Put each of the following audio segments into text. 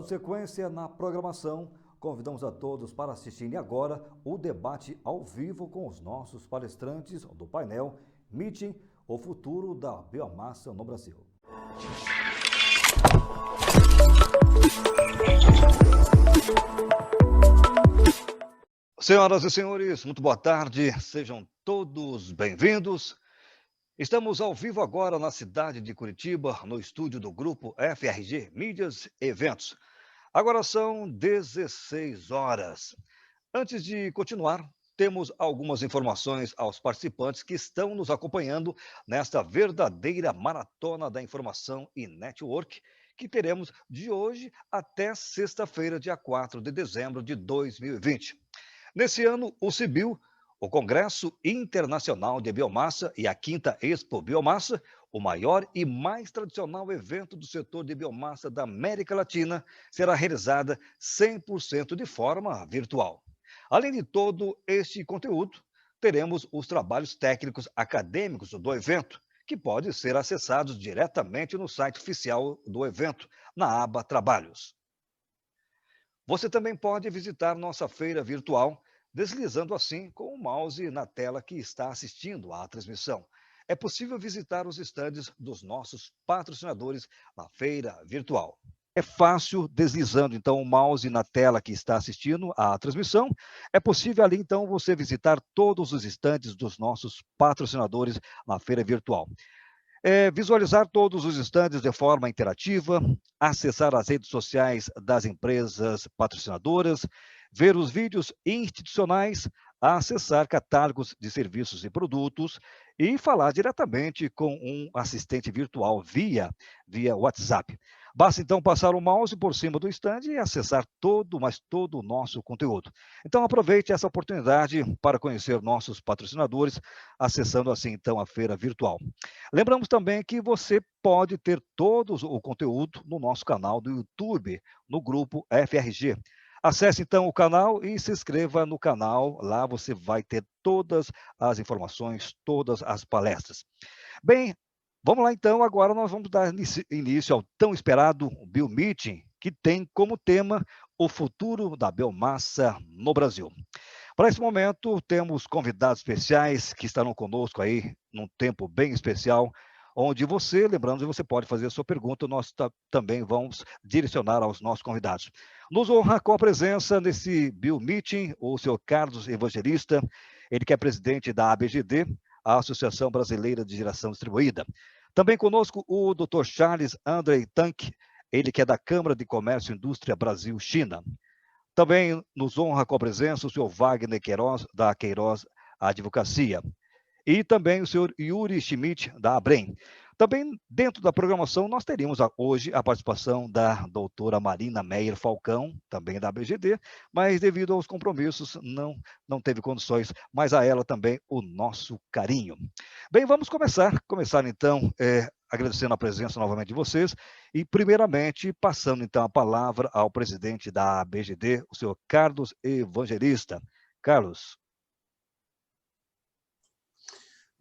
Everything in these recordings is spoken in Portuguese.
Dando sequência na programação, convidamos a todos para assistirem agora o debate ao vivo com os nossos palestrantes do painel Meeting, o futuro da biomassa no Brasil. Senhoras e senhores, muito boa tarde, sejam todos bem-vindos. Estamos ao vivo agora na cidade de Curitiba, no estúdio do Grupo FRG Mídias e Eventos. Agora são 16 horas. Antes de continuar, temos algumas informações aos participantes que estão nos acompanhando nesta verdadeira maratona da informação e network que teremos de hoje até sexta-feira, dia 4 de dezembro de 2020. Nesse ano, o CIBio, o Congresso Internacional de Biomassa e a 5ª Expo Biomassa, o maior e mais tradicional evento do setor de biomassa da América Latina, será realizada 100% de forma virtual. Além de todo este conteúdo, teremos os trabalhos técnicos acadêmicos do evento, que podem ser acessados diretamente no site oficial do evento, na aba Trabalhos. Você também pode visitar nossa feira virtual, deslizando assim com o mouse na tela que está assistindo à transmissão. É possível visitar os estandes dos nossos patrocinadores na feira virtual. É fácil, deslizando então o mouse na tela que está assistindo à transmissão. É possível ali então você visitar todos os estandes dos nossos patrocinadores na feira virtual. Visualizar todos os estandes de forma interativa, acessar as redes sociais das empresas patrocinadoras, ver os vídeos institucionais, acessar catálogos de serviços e produtos e falar diretamente com um assistente virtual via WhatsApp. Basta então passar o mouse por cima do stand e acessar todo o nosso conteúdo. Então aproveite essa oportunidade para conhecer nossos patrocinadores, acessando assim então a feira virtual. Lembramos também que você pode ter todo o conteúdo no nosso canal do YouTube, no grupo FRG. Acesse então o canal e se inscreva no canal, lá você vai ter todas as informações, todas as palestras. Bem, vamos lá então, agora nós vamos dar início ao tão esperado BioMeeting, que tem como tema o futuro da biomassa no Brasil. Para esse momento, temos convidados especiais que estarão conosco aí num tempo bem especial, onde você, lembrando, você pode fazer a sua pergunta, nós também vamos direcionar aos nossos convidados. Nos honra com a presença nesse BioMeeting o senhor Carlos Evangelista, ele que é presidente da ABGD, a Associação Brasileira de Geração Distribuída. Também conosco o Dr. Charles Andrei Tanque, ele que é da Câmara de Comércio e Indústria Brasil-China. Também nos honra com a presença o senhor Wagner Queiroz, da Queiroz Advocacia. E também o senhor Yuri Schmidt, da Abrem. Também dentro da programação nós teríamos hoje a participação da doutora Marina Meyer Falcão, também da ABGD, mas devido aos compromissos não teve condições, mas a ela também o nosso carinho. Bem, vamos começar então agradecendo a presença novamente de vocês e primeiramente passando então a palavra ao presidente da ABGD, o senhor Carlos Evangelista. Carlos.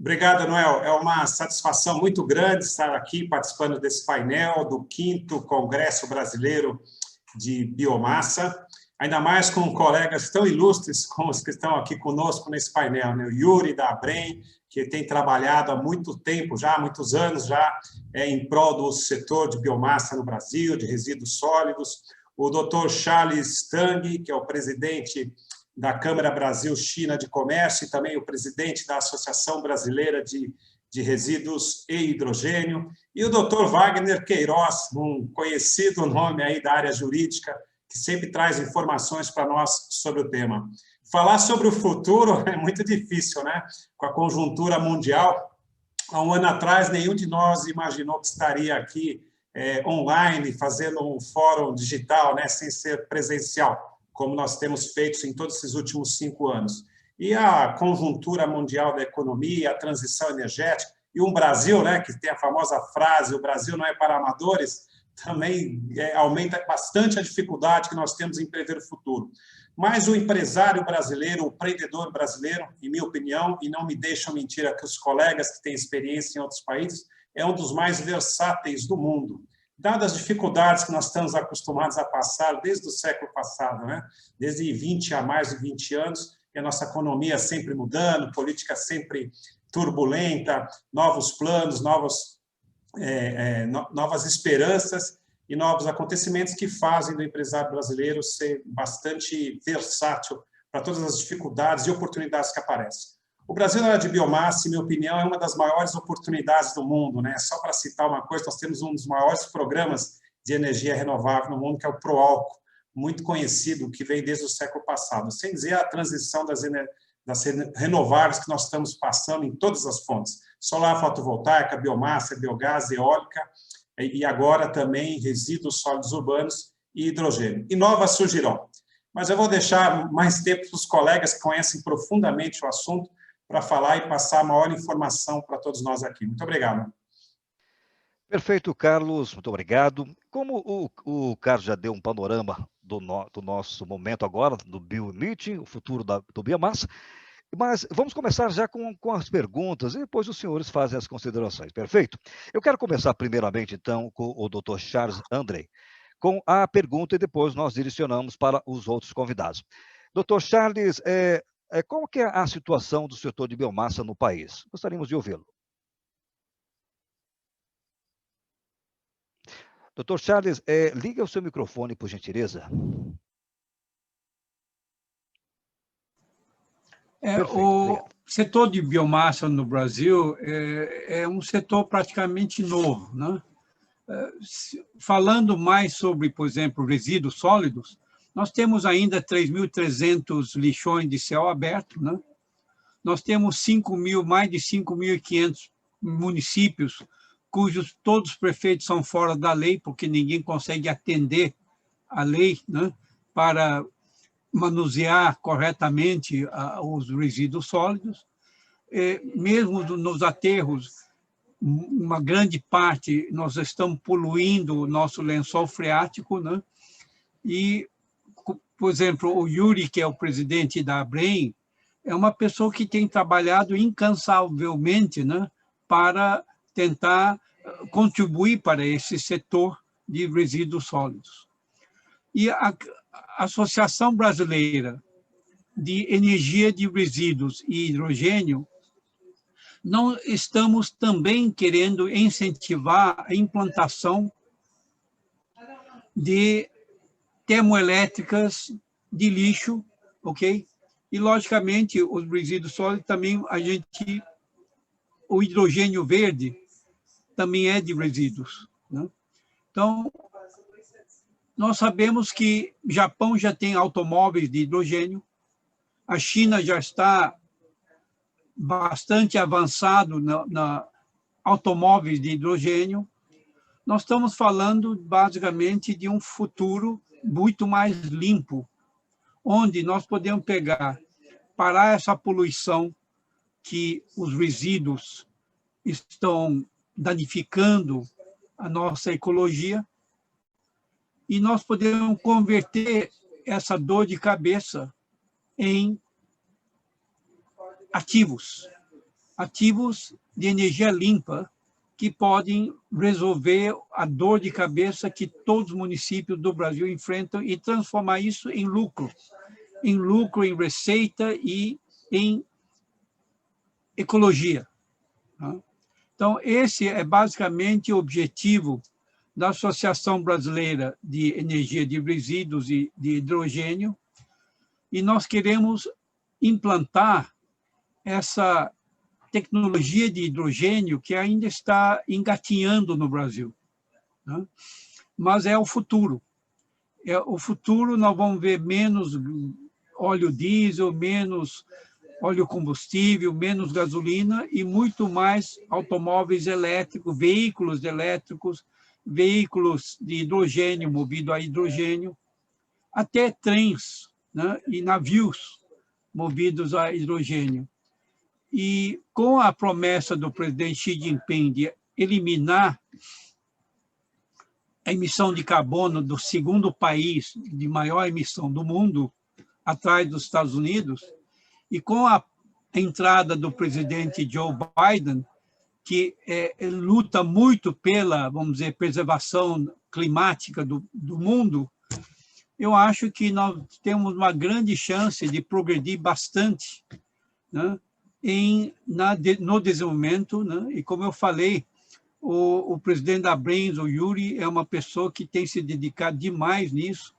Obrigado, Noel. É uma satisfação muito grande estar aqui participando desse painel do 5º Congresso Brasileiro de Biomassa, ainda mais com colegas tão ilustres como os que estão aqui conosco nesse painel, né? O Yuri da Abrem, que tem trabalhado há muito tempo já, há muitos anos já, em prol do setor de biomassa no Brasil, de resíduos sólidos. O Dr. Charles Tang, que é o presidente da Câmara Brasil-China de Comércio e também o presidente da Associação Brasileira de Resíduos e Hidrogênio, e o Dr. Wagner Queiroz, um conhecido nome aí da área jurídica, que sempre traz informações para nós sobre o tema. Falar sobre o futuro é muito difícil, né? Com a conjuntura mundial, há um ano atrás, nenhum de nós imaginou que estaria aqui online, fazendo um fórum digital, né, sem ser presencial, como nós temos feito em todos esses últimos 5 anos. E a conjuntura mundial da economia, a transição energética, e um Brasil, né, que tem a famosa frase, o Brasil não é para amadores, também aumenta bastante a dificuldade que nós temos em prever o futuro. Mas o empresário brasileiro, o empreendedor brasileiro, em minha opinião, e não me deixam mentir aqui os colegas que têm experiência em outros países, é um dos mais versáteis do mundo. dadas as dificuldades que nós estamos acostumados a passar desde o século passado, né? Desde 20 a mais de 20 anos, e a nossa economia sempre mudando, política sempre turbulenta, novos planos, novas esperanças e novos acontecimentos que fazem do empresário brasileiro ser bastante versátil para todas as dificuldades e oportunidades que aparecem. O Brasil, na área de biomassa, em minha opinião, é uma das maiores oportunidades do mundo, né? Só para citar uma coisa, nós temos um dos maiores programas de energia renovável no mundo, que é o Proálcool, muito conhecido, que vem desde o século passado, sem dizer a transição das renováveis que nós estamos passando em todas as fontes, solar fotovoltaica, biomassa, biogás, eólica, e agora também resíduos sólidos urbanos e hidrogênio. E novas surgirão. Mas eu vou deixar mais tempo para os colegas que conhecem profundamente o assunto para falar e passar a maior informação para todos nós aqui. Muito obrigado. Perfeito, Carlos, muito obrigado. Como o Carlos já deu um panorama do nosso momento agora, do Biomeeting, o futuro do biomassa, mas vamos começar já com as perguntas e depois os senhores fazem as considerações, perfeito? Eu quero começar primeiramente, então, com o Dr. Charles André, com a pergunta e depois nós direcionamos para os outros convidados. Dr. Charles, qual que é a situação do setor de biomassa no país? Gostaríamos de ouvi-lo. Dr. Charles, liga o seu microfone, por gentileza. O setor de biomassa no Brasil é um setor praticamente novo, né? Falando mais sobre, por exemplo, resíduos sólidos, nós temos ainda 3.300 lixões de céu aberto, né? Nós temos mais de 5.500 municípios cujos todos os prefeitos são fora da lei, porque ninguém consegue atender a lei, né, para manusear corretamente os resíduos sólidos. Mesmo nos aterros, uma grande parte, nós estamos poluindo o nosso lençol freático, né? E, por exemplo, o Yuri, que é o presidente da ABREM, é uma pessoa que tem trabalhado incansavelmente, né, para tentar contribuir para esse setor de resíduos sólidos. E a Associação Brasileira de Energia de Resíduos e Hidrogênio, não estamos também querendo incentivar a implantação de termoelétricas de lixo, ok? E, logicamente, os resíduos sólidos também, o hidrogênio verde também é de resíduos, né? Então, nós sabemos que o Japão já tem automóveis de hidrogênio, a China já está bastante avançado na automóveis de hidrogênio. Nós estamos falando, basicamente, de um futuro muito mais limpo, onde nós podemos parar essa poluição que os resíduos estão danificando a nossa ecologia, e nós podemos converter essa dor de cabeça em ativos de energia limpa que podem resolver a dor de cabeça que todos os municípios do Brasil enfrentam e transformar isso em lucro, em receita e em ecologia. Então, esse é basicamente o objetivo da Associação Brasileira de Energia de Resíduos e de Hidrogênio, e nós queremos implantar essa tecnologia de hidrogênio que ainda está engatinhando no Brasil, né? Mas é o futuro. O futuro, nós vamos ver menos óleo diesel, menos óleo combustível, menos gasolina e muito mais automóveis elétricos, veículos elétricos, veículos de hidrogênio, movido a hidrogênio, até trens, né, e navios movidos a hidrogênio. E com a promessa do presidente Xi Jinping de eliminar a emissão de carbono do segundo país de maior emissão do mundo, atrás dos Estados Unidos, e com a entrada do presidente Joe Biden, que luta muito pela, vamos dizer, preservação climática do mundo, eu acho que nós temos uma grande chance de progredir bastante, né, no desenvolvimento, né? E como eu falei, o presidente da Brains, o Yuri, é uma pessoa que tem se dedicado demais nisso,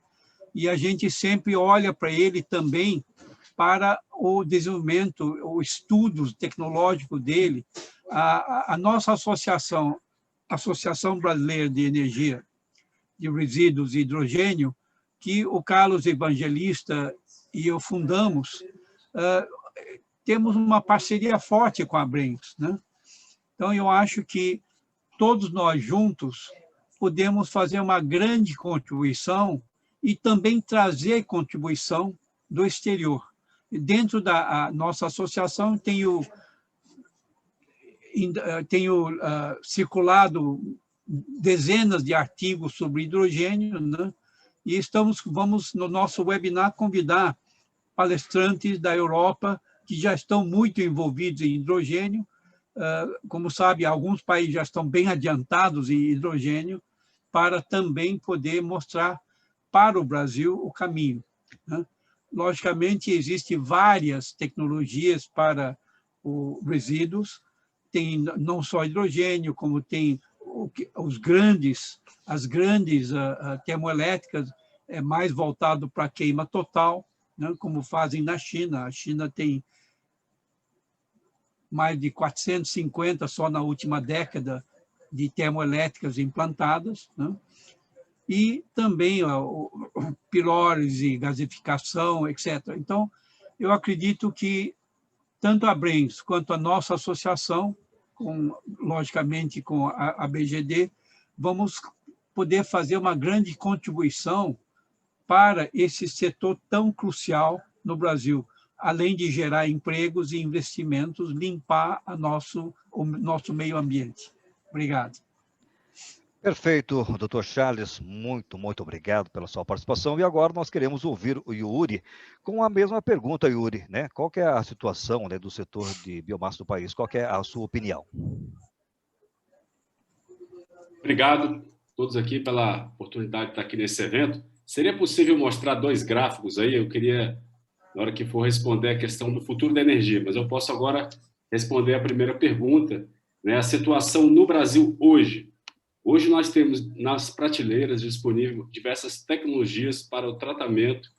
e a gente sempre olha para ele também para o desenvolvimento, o estudo tecnológico dele. A nossa associação, Associação Brasileira de Energia de Resíduos e Hidrogênio, que o Carlos Evangelista e eu fundamos, temos uma parceria forte com a Brains, né? Então, eu acho que todos nós juntos podemos fazer uma grande contribuição e também trazer contribuição do exterior. Dentro da nossa associação, tenho circulado dezenas de artigos sobre hidrogênio, né? E vamos, no nosso webinar, convidar palestrantes da Europa que já estão muito envolvidos em hidrogênio. Como sabe, alguns países já estão bem adiantados em hidrogênio, para também poder mostrar para o Brasil o caminho, né? Logicamente, existem várias tecnologias para os resíduos, tem não só hidrogênio, como tem as grandes termoelétricas, mais voltado para a queima total, né, como fazem na China. A China tem mais de 450 só na última década de termoelétricas implantadas, né? E também pirólise, gasificação, etc. Então, eu acredito que tanto a Brains quanto a nossa associação, logicamente com a BGD, vamos poder fazer uma grande contribuição para esse setor tão crucial no Brasil, além de gerar empregos e investimentos, limpar o nosso meio ambiente. Obrigado. Perfeito, doutor Charles, muito obrigado pela sua participação. E agora nós queremos ouvir o Yuri com a mesma pergunta, Yuri, né? Qual que é a situação, né, do setor de biomassa do país? Qual que é a sua opinião? Obrigado a todos aqui pela oportunidade de estar aqui nesse evento. Seria possível mostrar 2 gráficos aí? Eu queria, na hora que for responder a questão do futuro da energia, mas eu posso agora responder a primeira pergunta, né? A situação no Brasil hoje. Hoje nós temos nas prateleiras disponíveis diversas tecnologias para o tratamento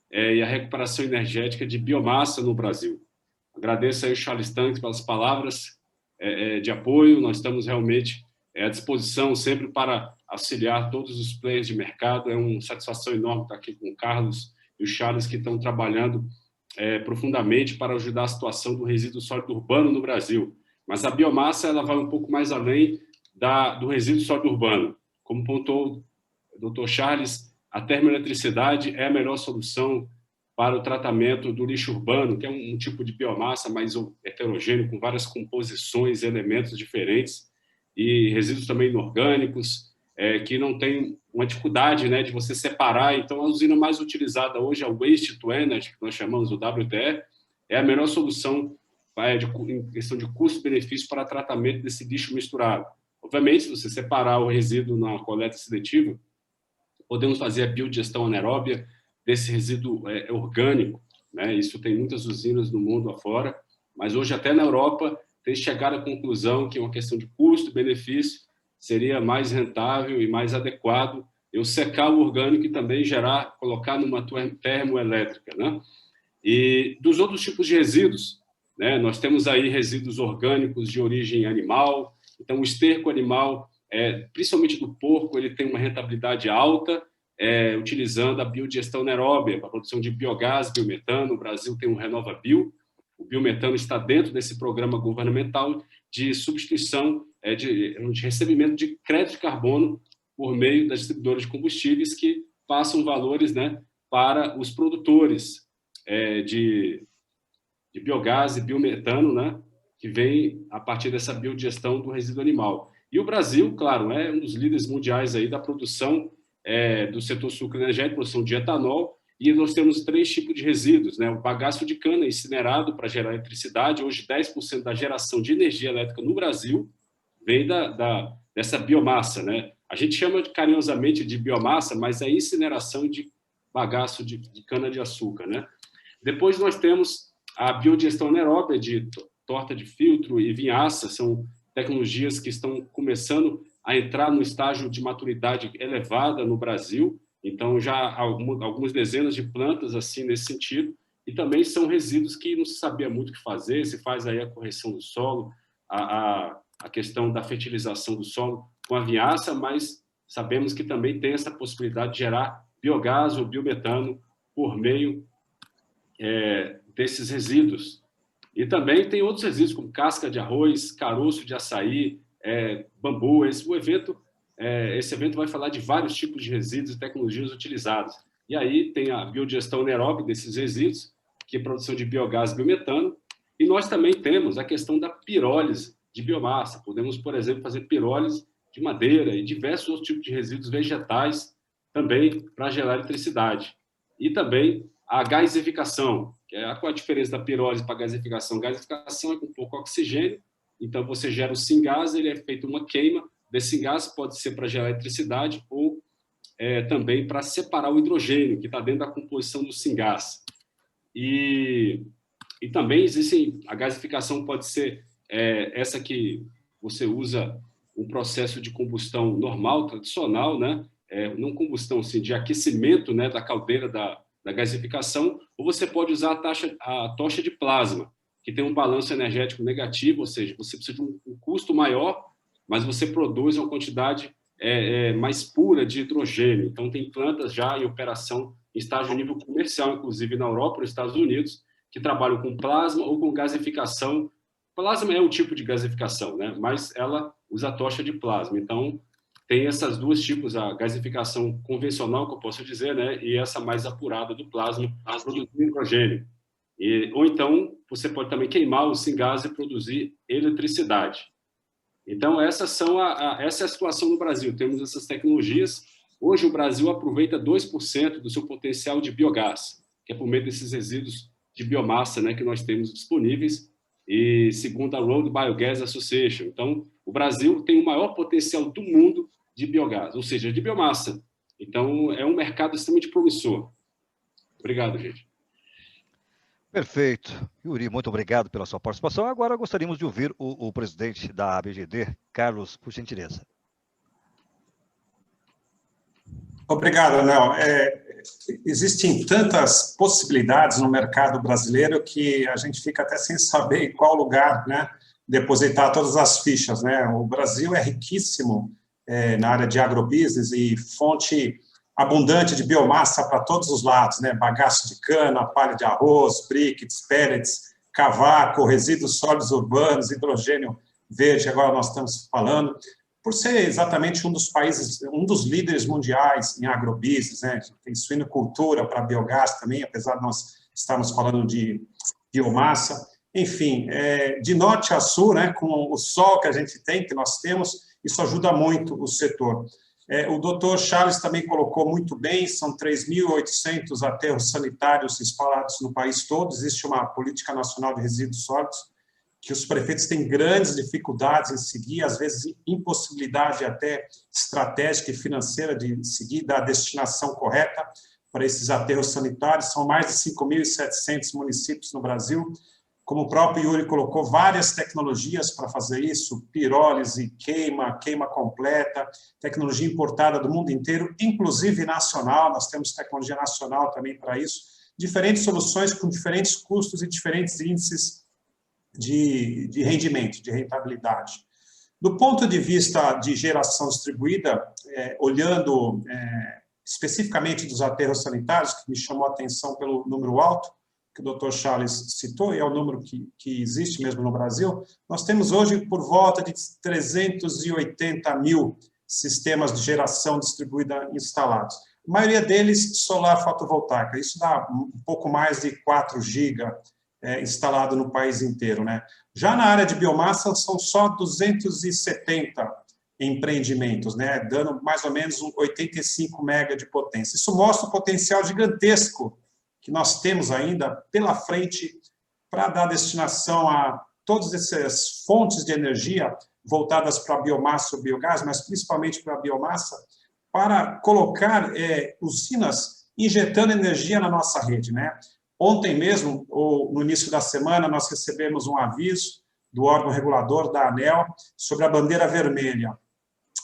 e a recuperação energética de biomassa no Brasil. Agradeço aí o Charles Tanks pelas palavras de apoio. Nós estamos realmente à disposição sempre para auxiliar todos os players de mercado. É uma satisfação enorme estar aqui com o Carlos e o Charles, que estão trabalhando profundamente para ajudar a situação do resíduo sólido urbano no Brasil. Mas a biomassa ela vai um pouco mais além do resíduo sólido urbano. Como pontuou o Dr. Charles, a termoeletricidade é a melhor solução para o tratamento do lixo urbano, que é um tipo de biomassa mais heterogêneo, com várias composições, elementos diferentes, e resíduos também inorgânicos, que não tem uma dificuldade, né, de você separar. Então, a usina mais utilizada hoje é o Waste to Energy, que nós chamamos o WTE, é a melhor solução em questão de custo-benefício para tratamento desse lixo misturado. Obviamente, se você separar o resíduo na coleta seletiva, podemos fazer a biodigestão anaeróbia desse resíduo orgânico, né? Isso tem muitas usinas no mundo afora, mas hoje até na Europa tem chegado à conclusão que uma questão de custo-benefício seria mais rentável e mais adequado eu secar o orgânico e também colocar numa termoelétrica, né? E dos outros tipos de resíduos, né? Nós temos aí resíduos orgânicos de origem animal. Então, o esterco animal, principalmente do porco, ele tem uma rentabilidade alta, utilizando a biodigestão anaeróbia para a produção de biogás, biometano. O Brasil tem um RenovaBio. O biometano está dentro desse programa governamental de substituição, de recebimento de crédito de carbono por meio das distribuidoras de combustíveis que passam valores, né, para os produtores de biogás e biometano, né, que vem a partir dessa biodigestão do resíduo animal. E o Brasil, claro, é um dos líderes mundiais aí da produção do setor sucroenergético, produção de etanol, e nós temos 3 tipos de resíduos, né? O bagaço de cana incinerado para gerar eletricidade. Hoje, 10% da geração de energia elétrica no Brasil vem dessa biomassa, né? A gente chama carinhosamente de biomassa, mas é incineração de bagaço de cana-de-açúcar, né? Depois nós temos a biodigestão anaeróbia de torta de filtro e vinhaça, são tecnologias que estão começando a entrar no estágio de maturidade elevada no Brasil, então já há algumas dezenas de plantas assim nesse sentido, e também são resíduos que não se sabia muito o que fazer, se faz aí a correção do solo, a questão da fertilização do solo com a vinhaça, mas sabemos que também tem essa possibilidade de gerar biogás ou biometano por meio desses resíduos. E também tem outros resíduos, como casca de arroz, caroço de açaí, bambu. Esse evento vai falar de vários tipos de resíduos e tecnologias utilizadas. E aí tem a biodigestão anaeróbica desses resíduos, que é a produção de biogás e biometano. E nós também temos a questão da pirólise de biomassa. Podemos, por exemplo, fazer pirólise de madeira e diversos outros tipos de resíduos vegetais também para gerar eletricidade. E também a gasificação, qual a diferença da pirólise para a gasificação? Gasificação é com pouco oxigênio, então você gera o singás, ele é feito uma queima desse singás, pode ser para gerar eletricidade ou também para separar o hidrogênio, que está dentro da composição do singás. E também existe, a gasificação pode ser essa que você usa um processo de combustão normal, tradicional, né? Não combustão, assim, de aquecimento, né, da caldeira da gasificação, ou você pode usar a tocha de plasma, que tem um balanço energético negativo, ou seja, você precisa de um custo maior, mas você produz uma quantidade mais pura de hidrogênio. Então, tem plantas já em operação em estágio nível comercial, inclusive na Europa, nos Estados Unidos, que trabalham com plasma ou com gasificação. Plasma é um tipo de gasificação, né? Mas ela usa a tocha de plasma. Então, tem essas duas tipos, a gasificação convencional, que eu posso dizer, né? E essa mais apurada do plasma, produzindo hidrogênio. Ou então, você pode também queimar o singás e produzir eletricidade. Então, essa é a situação no Brasil. Temos essas tecnologias. Hoje, o Brasil aproveita 2% do seu potencial de biogás, que é por meio desses resíduos de biomassa, né, que nós temos disponíveis, e segundo a World Biogas Association. Então, o Brasil tem o maior potencial do mundo de biogás, ou seja, de biomassa. Então, é um mercado extremamente promissor. Obrigado, gente. Perfeito. Yuri, muito obrigado pela sua participação. Agora gostaríamos de ouvir o presidente da ABGD, Carlos, por gentileza. Obrigado, Léo. Existem tantas possibilidades no mercado brasileiro que a gente fica até sem saber em qual lugar, né, depositar todas as fichas, né? O Brasil é riquíssimo na área de agrobusiness e fonte abundante de biomassa para todos os lados, né? Bagaço de cana, palha de arroz, briquettes, pellets, cavaco, resíduos sólidos urbanos, hidrogênio verde, agora nós estamos falando, por ser exatamente um dos países, um dos líderes mundiais em agrobusiness, né? Tem suinocultura para biogás também, apesar de nós estarmos falando de biomassa. Enfim, de norte a sul, né, com o sol que a gente tem, que nós temos, isso ajuda muito o setor. O doutor Charles também colocou muito bem, são 3.800 aterros sanitários espalhados no país todo, existe uma política nacional de resíduos sólidos, que os prefeitos têm grandes dificuldades em seguir, às vezes impossibilidade até estratégica e financeira de seguir da destinação correta para esses aterros sanitários. São mais de 5.700 municípios no Brasil. Como o próprio Yuri colocou, várias tecnologias para fazer isso, pirólise, queima completa, tecnologia importada do mundo inteiro, inclusive nacional, nós temos tecnologia nacional também para isso, diferentes soluções com diferentes custos e diferentes índices de rendimento, de rentabilidade. Do ponto de vista de geração distribuída, olhando especificamente dos aterros sanitários, que me chamou a atenção pelo número alto, que o Dr. Charles citou, e é o número que existe mesmo no Brasil, nós temos hoje por volta de 380 mil sistemas de geração distribuída instalados. A maioria deles solar fotovoltaica, isso dá um pouco mais de 4 GB instalado no país inteiro, né? Já na área de biomassa, são só 270 empreendimentos, né? Dando mais ou menos 85 mega de potência. Isso mostra o potencial gigantesco que nós temos ainda pela frente para dar destinação a todas essas fontes de energia voltadas para a biomassa ou biogás, mas principalmente para a biomassa, para colocar usinas injetando energia na nossa rede, né? Ontem mesmo, ou no início da semana, nós recebemos um aviso do órgão regulador, da ANEEL, sobre a bandeira vermelha.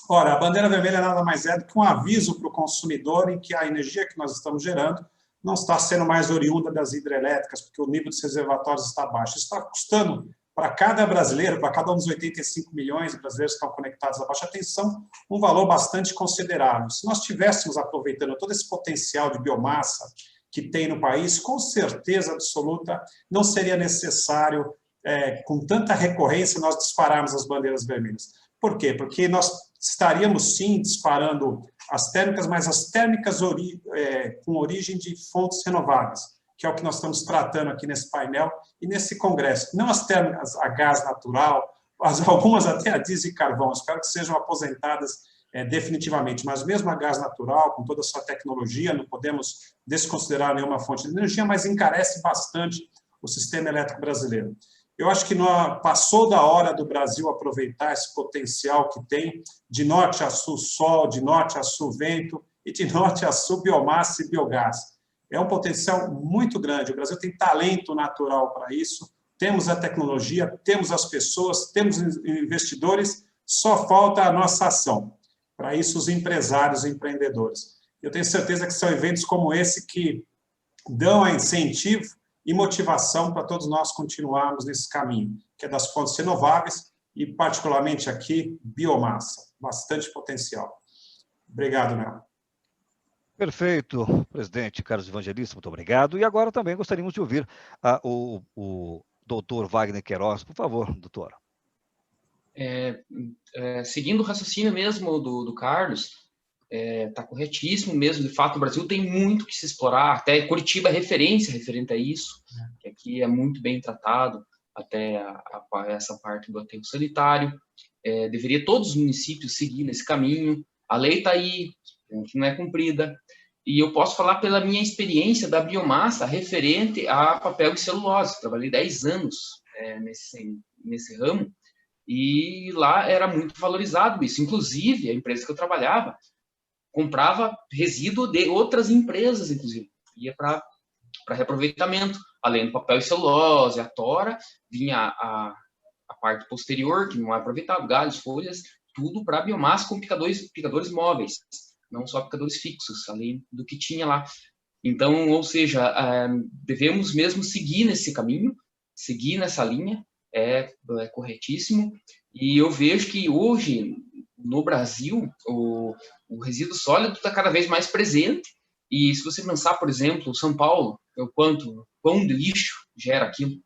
Ora, a bandeira vermelha nada mais é do que um aviso para o consumidor em que a energia que nós estamos gerando não está sendo mais oriunda das hidrelétricas, porque o nível dos reservatórios está baixo. Isso está custando para cada brasileiro, para cada um dos 85 milhões de brasileiros que estão conectados à baixa tensão, um valor bastante considerável. Se nós estivéssemos aproveitando todo esse potencial de biomassa que tem no país, com certeza absoluta, não seria necessário, com tanta recorrência, nós dispararmos as bandeiras vermelhas. Por quê? Porque nós estaríamos, sim, disparando as térmicas, mas as térmicas com origem de fontes renováveis, que é o que nós estamos tratando aqui nesse painel e nesse congresso. Não as térmicas a gás natural, algumas até a diesel e carvão, espero que sejam aposentadas definitivamente, mas mesmo a gás natural, com toda a sua tecnologia, não podemos desconsiderar nenhuma fonte de energia, mas encarece bastante o sistema elétrico brasileiro. Eu acho que passou da hora do Brasil aproveitar esse potencial que tem, de norte a sul sol, de norte a sul vento, e de norte a sul biomassa e biogás. É um potencial muito grande, o Brasil tem talento natural para isso, temos a tecnologia, temos as pessoas, temos investidores, só falta a nossa ação. Para isso, os empresários e empreendedores. Eu tenho certeza que são eventos como esse que dão a incentivo e motivação para todos nós continuarmos nesse caminho, que é das fontes renováveis e, particularmente aqui, biomassa. Bastante potencial. Obrigado, Nel. Perfeito, presidente Carlos Evangelista, muito obrigado. E agora também gostaríamos de ouvir o doutor Wagner Queiroz. Por favor, doutor. Seguindo o raciocínio mesmo do Carlos, está corretíssimo mesmo. De fato, o Brasil tem muito que se explorar. Até Curitiba é referência referente a isso, que aqui é muito bem tratado, até essa parte do aterro sanitário. Deveria todos os municípios seguir nesse caminho. A lei está aí, que não é cumprida. E eu posso falar pela minha experiência da biomassa referente a papel e celulose. Trabalhei 10 anos nesse ramo, e lá era muito valorizado isso. Inclusive, a empresa que eu trabalhava comprava resíduo de outras empresas, inclusive. Ia para reaproveitamento. Além do papel e celulose, a tora, vinha a parte posterior, que não é aproveitado, galhos, folhas, tudo para biomassa com picadores móveis, não só picadores fixos, além do que tinha lá. Então, ou seja, devemos mesmo seguir nesse caminho, seguir nessa linha, é corretíssimo. E eu vejo que hoje, no Brasil, o resíduo sólido está cada vez mais presente. E se você pensar, por exemplo, São Paulo, quão de lixo gera aquilo.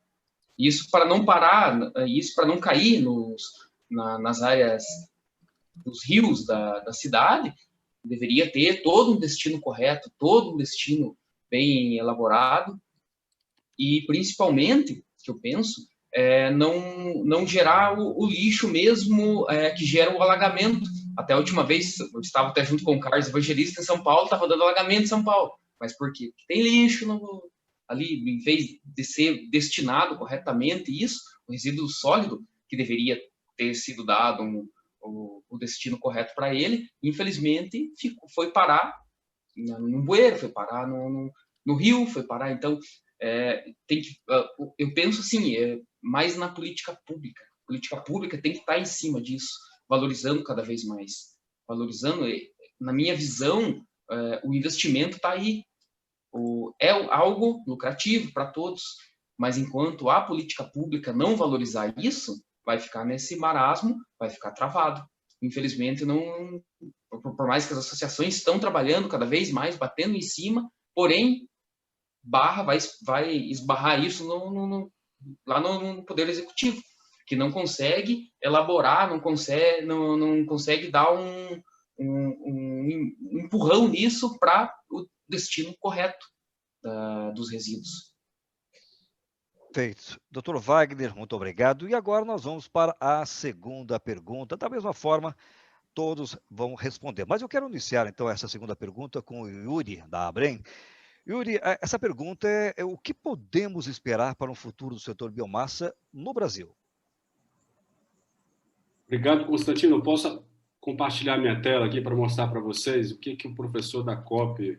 Isso para não parar, isso para não cair nas áreas dos rios da cidade, deveria ter todo um destino correto, todo um destino bem elaborado. E, principalmente, que eu penso, não gerar o lixo mesmo que gera o alagamento. Até a última vez, eu estava até junto com o Carlos Evangelista em São Paulo, estava dando alagamento em São Paulo. Mas por quê? Porque tem lixo ali, em vez de ser destinado corretamente isso, o resíduo sólido, que deveria ter sido dado o destino correto para ele, infelizmente foi parar no bueiro, foi parar no rio, foi parar. Então, eu penso assim, mais na política pública. A política pública tem que estar em cima disso, valorizando cada vez mais. Valorizando, na minha visão, o investimento está aí. É algo lucrativo para todos, mas enquanto a política pública não valorizar isso, vai ficar nesse marasmo, vai ficar travado. Infelizmente, por mais que as associações estão trabalhando cada vez mais, batendo em cima, porém, vai esbarrar isso lá no Poder Executivo, que não consegue elaborar, não consegue dar um empurrão nisso para o destino correto dos resíduos. Feito. Doutor Wagner, muito obrigado. E agora nós vamos para a segunda pergunta. Da mesma forma, todos vão responder. Mas eu quero iniciar, então, essa segunda pergunta com o Yuri, da Abrem. Yuri, essa pergunta é o que podemos esperar para um futuro do setor biomassa no Brasil? Obrigado, Constantino. Eu posso compartilhar minha tela aqui para mostrar para vocês o que o professor da COP,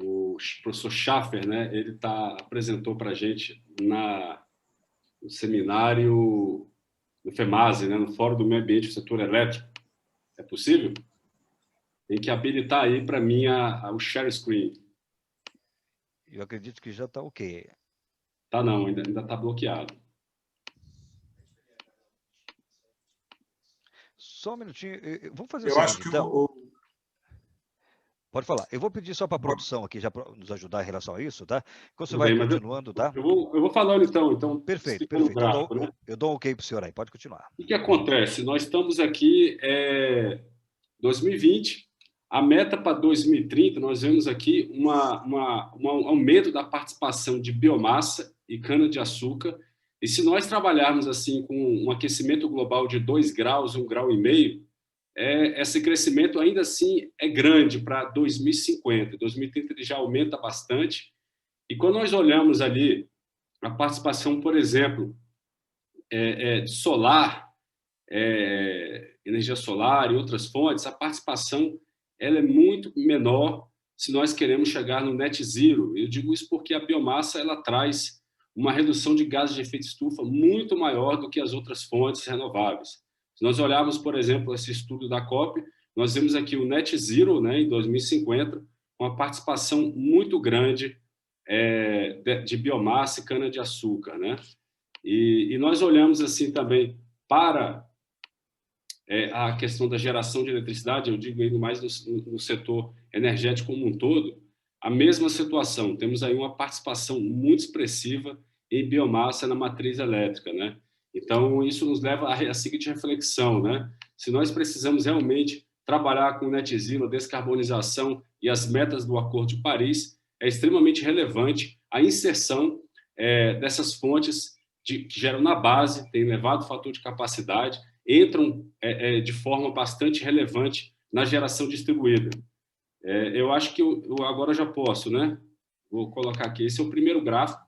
o professor Schaffer, né, ele apresentou para a gente no seminário no FEMASE, né, no Fórum do Meio Ambiente do Setor Elétrico. É possível? Tem que habilitar aí para mim o share screen. Eu acredito que já está ok. Tá não, ainda está bloqueado. Só um minutinho. Vamos fazer Eu acho que então. Pode falar. Eu vou pedir só para a produção aqui já para nos ajudar em relação a isso, tá? Enquanto você vai continuando, tá? Eu vou falando então. Perfeito. Gráfico, né? Eu dou um ok para o senhor aí. Pode continuar. O que acontece? Nós estamos aqui 2020. A meta para 2030, nós vemos aqui um aumento da participação de biomassa e cana-de-açúcar. E se nós trabalharmos assim com um aquecimento global de 2 graus, 1,5 graus, esse crescimento ainda assim é grande para 2050. 2030 ele já aumenta bastante. E quando nós olhamos ali a participação, por exemplo, de solar, energia solar e outras fontes, a participação ela é muito menor se nós queremos chegar no net zero. Eu digo isso porque a biomassa ela traz uma redução de gases de efeito estufa muito maior do que as outras fontes renováveis. Se nós olharmos, por exemplo, esse estudo da COP, nós vemos aqui o net zero, né, em 2050, uma participação muito grande de biomassa e cana-de-açúcar, né? E nós olhamos assim também para a questão da geração de eletricidade, eu digo ainda mais no setor energético como um todo, a mesma situação. Temos aí uma participação muito expressiva em biomassa na matriz elétrica, né? Então, isso nos leva à seguinte reflexão, né? Se nós precisamos realmente trabalhar com o net zero, a descarbonização e as metas do Acordo de Paris, é extremamente relevante a inserção dessas fontes que geram na base, tem elevado fator de capacidade, entram de forma bastante relevante na geração distribuída. Eu acho que eu agora já posso, né? Vou colocar aqui. Esse é o primeiro gráfico.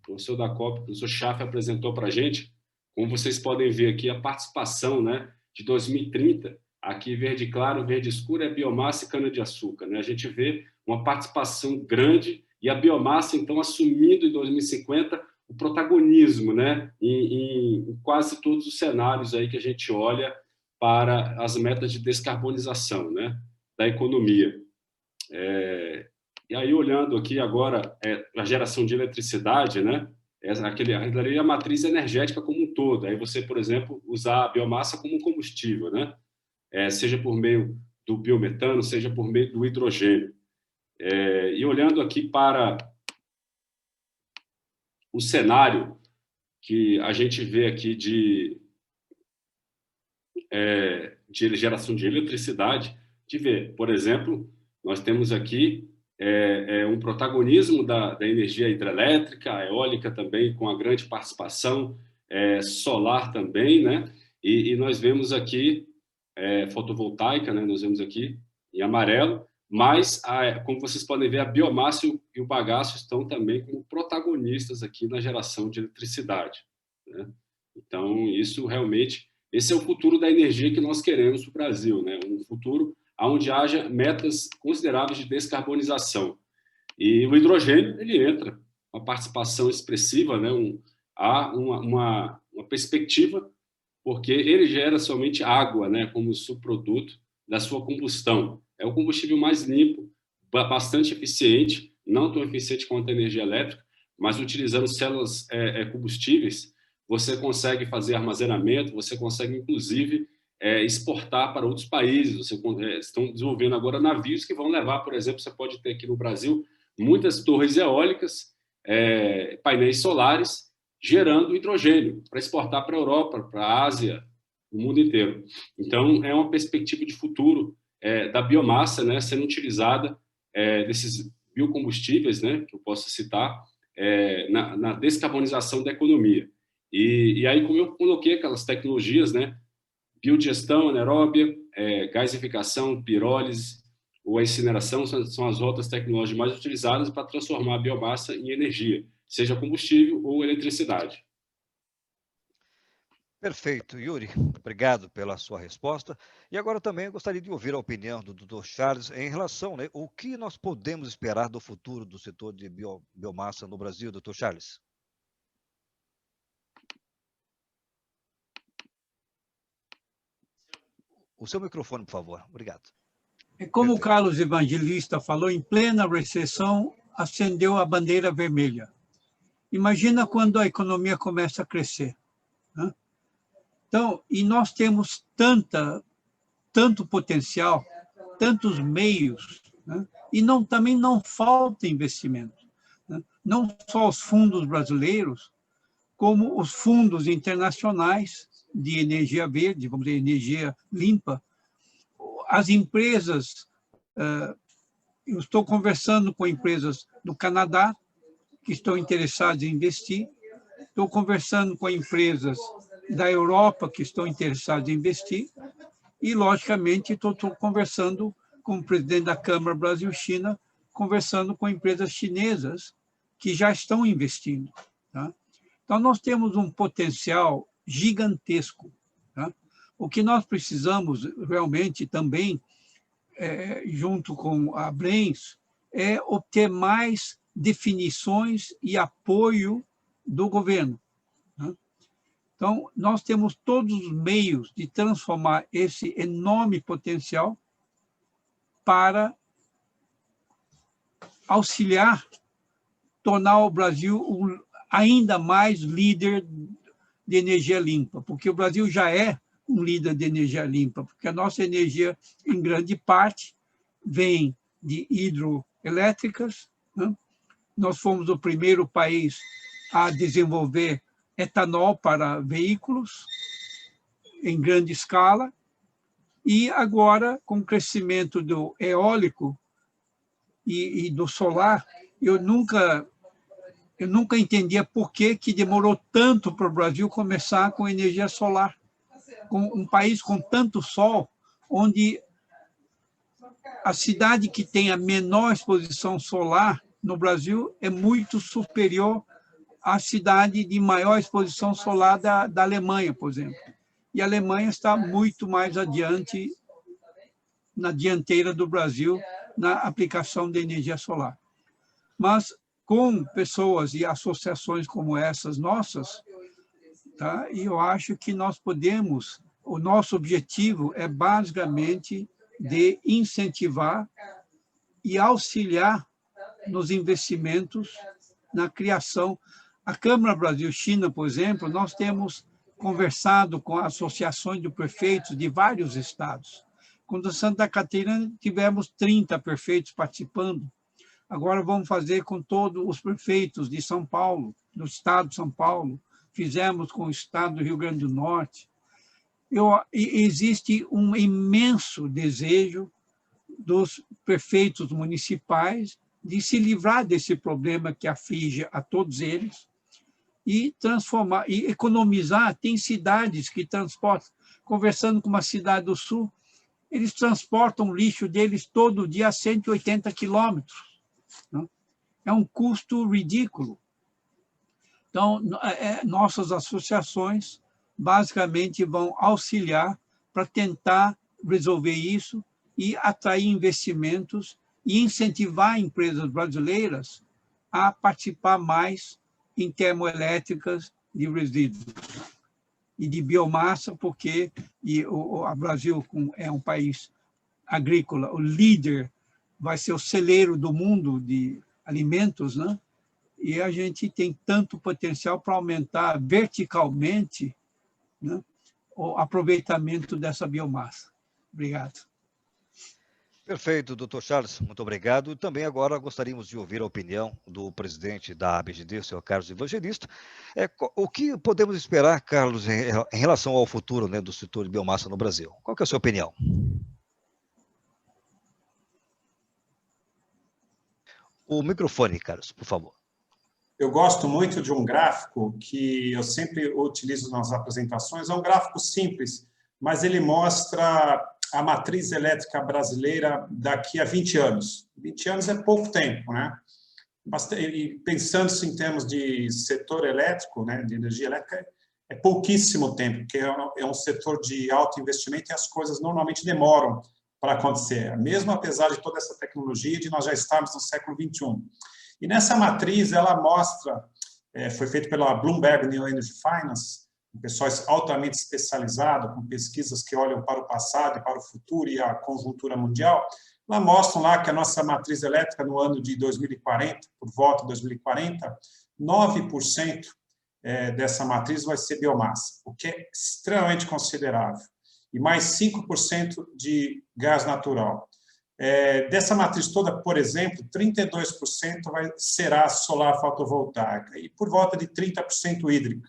O professor da COP, o professor Schaffer, apresentou para a gente. Como vocês podem ver aqui, a participação, né, de 2030, aqui verde claro, verde escuro, é biomassa e cana-de-açúcar, né? A gente vê uma participação grande e a biomassa, então, assumindo em 2050 o protagonismo, né, em quase todos os cenários aí que a gente olha para as metas de descarbonização, né, da economia. E aí, olhando aqui agora a geração de eletricidade, né, a matriz energética como um todo. Aí você, por exemplo, usar a biomassa como combustível, né, seja por meio do biometano, seja por meio do hidrogênio. E olhando aqui para o cenário que a gente vê aqui de geração de eletricidade, de ver, por exemplo, nós temos aqui um protagonismo da energia hidrelétrica, a eólica também, com a grande participação, solar também, né? E nós vemos aqui fotovoltaica, né? Nós vemos aqui em amarelo, mas, como vocês podem ver, a biomassa e o bagaço estão também como protagonistas aqui na geração de eletricidade, né? Então, isso realmente, esse é o futuro da energia que nós queremos para o Brasil, né? Um futuro onde haja metas consideráveis de descarbonização. E o hidrogênio, ele entra, uma participação expressiva, né? Há uma perspectiva, porque ele gera somente água, né, como subproduto da sua combustão. É o combustível mais limpo, bastante eficiente, não tão eficiente quanto a energia elétrica, mas utilizando células combustíveis, você consegue fazer armazenamento, você consegue, inclusive, exportar para outros países. Estão desenvolvendo agora navios que vão levar, por exemplo, você pode ter aqui no Brasil muitas torres eólicas, painéis solares, gerando hidrogênio para exportar para a Europa, para a Ásia, o mundo inteiro. Então, é uma perspectiva de futuro da biomassa, né, sendo utilizada, desses biocombustíveis, né, que eu posso citar, na descarbonização da economia. E aí, como eu coloquei aquelas tecnologias, né, biodigestão anaeróbia, gasificação, pirólise ou a incineração são as outras tecnologias mais utilizadas para transformar a biomassa em energia, seja combustível ou eletricidade. Perfeito, Yuri. Obrigado pela sua resposta. E agora também eu gostaria de ouvir a opinião do Dr. Charles em relação, né, o que nós podemos esperar do futuro do setor de biomassa no Brasil, Dr. Charles? O seu microfone, por favor. Obrigado. Como o Carlos Evangelista falou, em plena recessão, acendeu a bandeira vermelha. Imagina quando a economia começa a crescer, né? Então, e nós temos tanto potencial, tantos meios, né? E também não falta investimento, né? Não só os fundos brasileiros, como os fundos internacionais de energia verde, vamos dizer, energia limpa. As empresas, eu estou conversando com empresas do Canadá que estão interessadas em investir, estou conversando com empresas da Europa que estão interessadas em investir e, logicamente, estou conversando com o presidente da Câmara Brasil-China, conversando com empresas chinesas que já estão investindo, tá? Então, nós temos um potencial gigantesco, tá? O que nós precisamos realmente também, junto com a Brens, é obter mais definições e apoio do governo, né? Então, nós temos todos os meios de transformar esse enorme potencial para auxiliar, tornar o Brasil ainda mais líder de energia limpa, porque o Brasil já é um líder de energia limpa, porque a nossa energia, em grande parte, vem de hidroelétricas, né? Nós fomos o primeiro país a desenvolver etanol para veículos em grande escala, e agora, com o crescimento do eólico e do solar, eu nunca entendia por que demorou tanto para o Brasil começar com energia solar, com um país com tanto sol, onde a cidade que tem a menor exposição solar no Brasil é muito superior à cidade de maior exposição solar da Alemanha, por exemplo. E a Alemanha está muito mais adiante, na dianteira do Brasil, na aplicação de energia solar. Mas, com pessoas e associações como essas nossas, tá? E eu acho que nós podemos, o nosso objetivo é basicamente de incentivar e auxiliar nos investimentos, na criação. A Câmara Brasil-China, por exemplo, nós temos conversado com associações de prefeitos de vários estados. Quando Santa Catarina tivemos 30 prefeitos participando. Agora vamos fazer com todos os prefeitos de São Paulo, do estado de São Paulo, fizemos com o estado do Rio Grande do Norte. Existe um imenso desejo dos prefeitos municipais de se livrar desse problema que aflige a todos eles e transformar, e economizar. Tem cidades que transportam, conversando com uma cidade do sul, eles transportam o lixo deles todo dia a 180 quilômetros. É um custo ridículo. Então, nossas associações basicamente vão auxiliar para tentar resolver isso e atrair investimentos e incentivar empresas brasileiras a participar mais em termoelétricas de resíduos e de biomassa, porque o Brasil é um país agrícola, o líder, vai ser o celeiro do mundo de alimentos, né? E a gente tem tanto potencial para aumentar verticalmente, né, o aproveitamento dessa biomassa. Obrigado. Perfeito, doutor Charles, muito obrigado. E também agora gostaríamos de ouvir a opinião do presidente da ABGD, o senhor Carlos Evangelista. O que podemos esperar, Carlos, em relação ao futuro, né, do setor de biomassa no Brasil? Qual que é a sua opinião? O microfone, Carlos, por favor. Eu gosto muito de um gráfico que eu sempre utilizo nas apresentações. É um gráfico simples, mas ele mostra a matriz elétrica brasileira daqui a 20 anos. 20 anos é pouco tempo, né? E pensando-se em termos de setor elétrico, né, de energia elétrica, é pouquíssimo tempo, porque é um setor de alto investimento e as coisas normalmente demoram para acontecer, mesmo apesar de toda essa tecnologia, de nós já estarmos no século XXI. E nessa matriz, ela mostra, foi feito pela Bloomberg New Energy Finance, um pessoal altamente especializado, com pesquisas que olham para o passado e para o futuro e a conjuntura mundial. Lá mostram lá que a nossa matriz elétrica no ano de 2040, por volta de 2040, 9% dessa matriz vai ser biomassa, o que é extremamente considerável, e mais 5% de gás natural. Dessa matriz toda, por exemplo, 32% será solar fotovoltaica e por volta de 30% hídrica.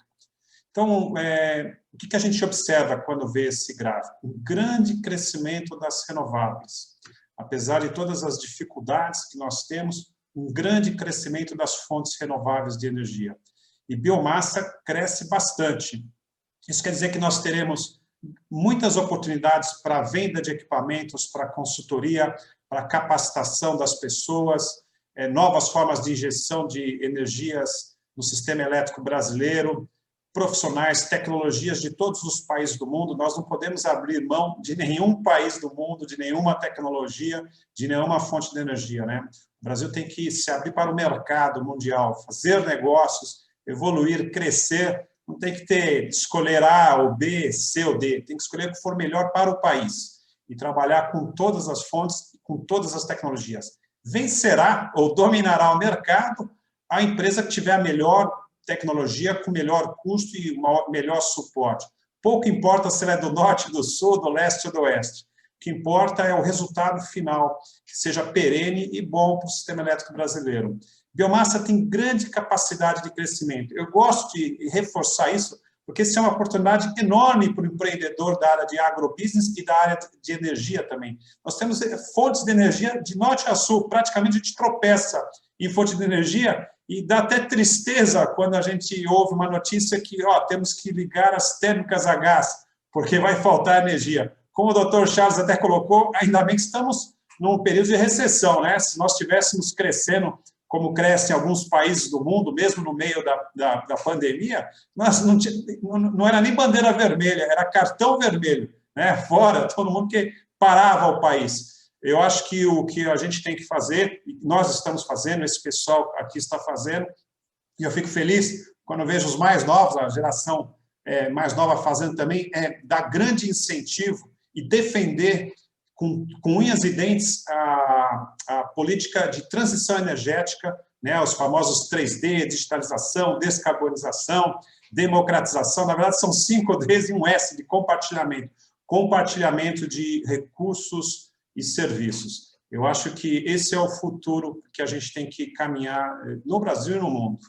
Então, o que a gente observa quando vê esse gráfico? Um grande crescimento das renováveis. Apesar de todas as dificuldades que nós temos, um grande crescimento das fontes renováveis de energia. E biomassa cresce bastante. Isso quer dizer que nós teremos muitas oportunidades para a venda de equipamentos, para consultoria, para capacitação das pessoas, novas formas de injeção de energias no sistema elétrico brasileiro, profissionais, tecnologias de todos os países do mundo. Nós não podemos abrir mão de nenhum país do mundo, de nenhuma tecnologia, de nenhuma fonte de energia, né? O Brasil tem que se abrir para o mercado mundial, fazer negócios, evoluir, crescer. Não tem que escolher A ou B, C ou D. Tem que escolher o que for melhor para o país e trabalhar com todas as fontes, com todas as tecnologias. Vencerá ou dominará o mercado a empresa que tiver a melhor tecnologia, com melhor custo e melhor suporte. Pouco importa se ela é do norte, do sul, do leste ou do oeste. O que importa é o resultado final, que seja perene e bom para o sistema elétrico brasileiro. Biomassa tem grande capacidade de crescimento. Eu gosto de reforçar isso, porque isso é uma oportunidade enorme para o empreendedor da área de agrobusiness e da área de energia também. Nós temos fontes de energia de norte a sul, praticamente a gente tropeça em fonte de energia e dá até tristeza quando a gente ouve uma notícia que temos que ligar as térmicas a gás, porque vai faltar energia. Como o doutor Charles até colocou, ainda bem que estamos num período de recessão, né? Se nós estivéssemos crescendo como cresce em alguns países do mundo, mesmo no meio da pandemia, nós não era nem bandeira vermelha, era cartão vermelho, né? Fora, todo mundo que parava o país. Eu acho que o que a gente tem que fazer, nós estamos fazendo, esse pessoal aqui está fazendo, e eu fico feliz quando vejo os mais novos, a geração mais nova fazendo também, dar grande incentivo e defender com unhas e dentes a política de transição energética, né, os famosos 3D, digitalização, descarbonização, democratização, na verdade são 5 Ds e um S de compartilhamento. Compartilhamento de recursos e serviços. Eu acho que esse é o futuro que a gente tem que caminhar no Brasil e no mundo.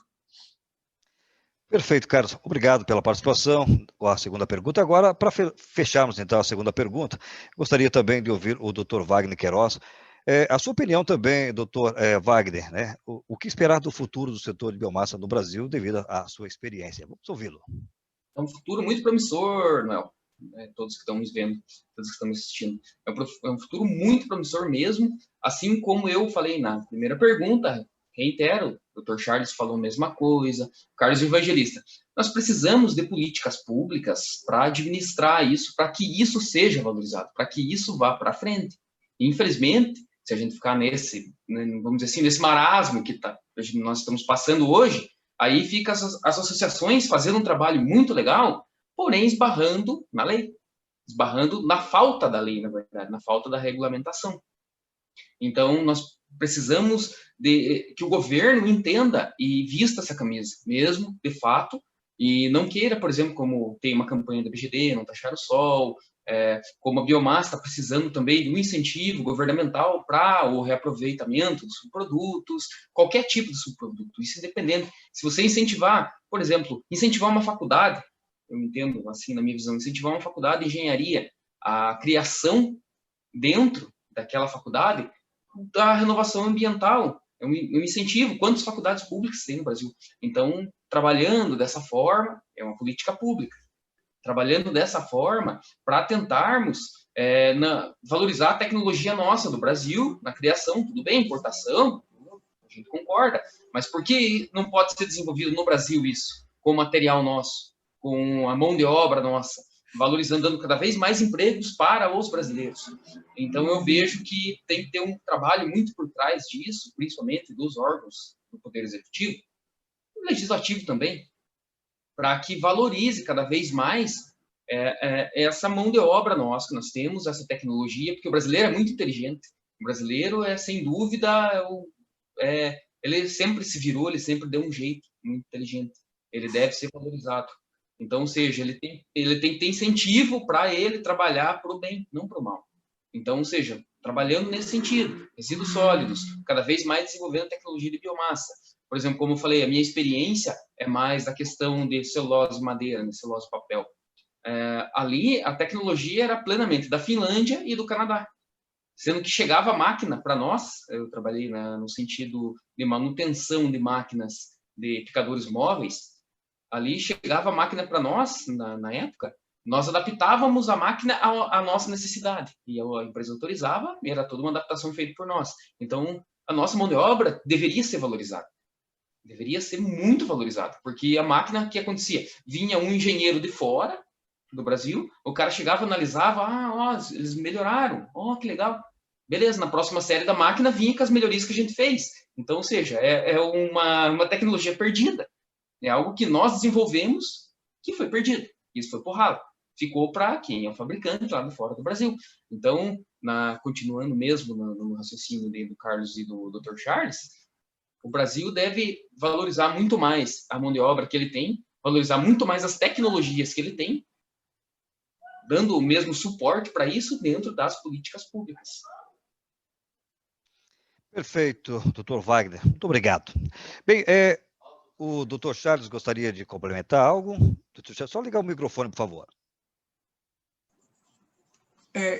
Perfeito, Carlos. Obrigado pela participação. A segunda pergunta. Agora, para fecharmos, então, a segunda pergunta, gostaria também de ouvir o Dr. Wagner Queiroz. A sua opinião também, Dr. Wagner, né? O que esperar do futuro do setor de biomassa no Brasil devido à sua experiência? Vamos ouvi-lo. É um futuro muito promissor, Noel. Todos que estão nos vendo, todos que estão me assistindo. É um futuro muito promissor mesmo, assim como eu falei na primeira pergunta, reitero, o Dr. Charles falou a mesma coisa, Carlos Evangelista. Nós precisamos de políticas públicas para administrar isso, para que isso seja valorizado, para que isso vá para frente. E, infelizmente, se a gente ficar nesse, vamos dizer assim, nesse marasmo que nós estamos passando hoje, aí fica as associações fazendo um trabalho muito legal, porém esbarrando na lei, esbarrando na falta da lei, na verdade, na falta da regulamentação. Então, nós precisamos que o governo entenda e vista essa camisa, mesmo, de fato, e não queira, por exemplo, como tem uma campanha da BGD, não taxar o sol, como a biomassa está precisando também de um incentivo governamental para o reaproveitamento dos subprodutos, qualquer tipo de subproduto, isso independente. Se você incentivar, por exemplo, incentivar uma faculdade, eu entendo, assim, na minha visão, incentivar uma faculdade de engenharia, a criação dentro daquela faculdade da renovação ambiental, é um incentivo. Quantas faculdades públicas tem no Brasil? Então, trabalhando dessa forma, é uma política pública. Trabalhando dessa forma, para tentarmos valorizar a tecnologia nossa do Brasil, na criação, tudo bem, importação, a gente concorda, mas por que não pode ser desenvolvido no Brasil isso, com material nosso? com a mão de obra nossa, valorizando, dando cada vez mais empregos para os brasileiros. Então, eu vejo que tem que ter um trabalho muito por trás disso, principalmente dos órgãos do Poder Executivo, e Legislativo também, para que valorize cada vez mais essa mão de obra nossa que nós temos, essa tecnologia, porque o brasileiro é muito inteligente. O brasileiro sem dúvida, ele sempre se virou, ele sempre deu um jeito, muito inteligente. Ele deve ser valorizado. Então, ou seja, ele tem que ter incentivo para ele trabalhar para o bem, não para o mal. Então, ou seja, trabalhando nesse sentido, resíduos sólidos, cada vez mais desenvolvendo tecnologia de biomassa. Por exemplo, como eu falei, a minha experiência é mais da questão de celulose madeira, de celulose papel. Ali, a tecnologia era plenamente da Finlândia e do Canadá, sendo que chegava a máquina para nós, eu trabalhei no sentido de manutenção de máquinas de picadores móveis, ali chegava a máquina para nós, na época, nós adaptávamos a máquina à nossa necessidade, e a empresa autorizava, e era toda uma adaptação feita por nós. Então, a nossa mão de obra deveria ser valorizada, deveria ser muito valorizada, porque a máquina, o que acontecia? Vinha um engenheiro de fora do Brasil, o cara chegava, analisava, eles melhoraram, que legal. Beleza, na próxima série da máquina vinha com as melhorias que a gente fez. Então, ou seja, é uma tecnologia perdida. É algo que nós desenvolvemos que foi perdido. Isso foi por ralo. Ficou para quem é o fabricante lá de fora do Brasil. Então, continuando mesmo no raciocínio do Carlos e do Dr. Charles, o Brasil deve valorizar muito mais a mão de obra que ele tem, valorizar muito mais as tecnologias que ele tem, dando o mesmo suporte para isso dentro das políticas públicas. Perfeito, doutor Wagner. Muito obrigado. Bem, o doutor Charles gostaria de complementar algo? Doutor Charles, só ligar o microfone, por favor.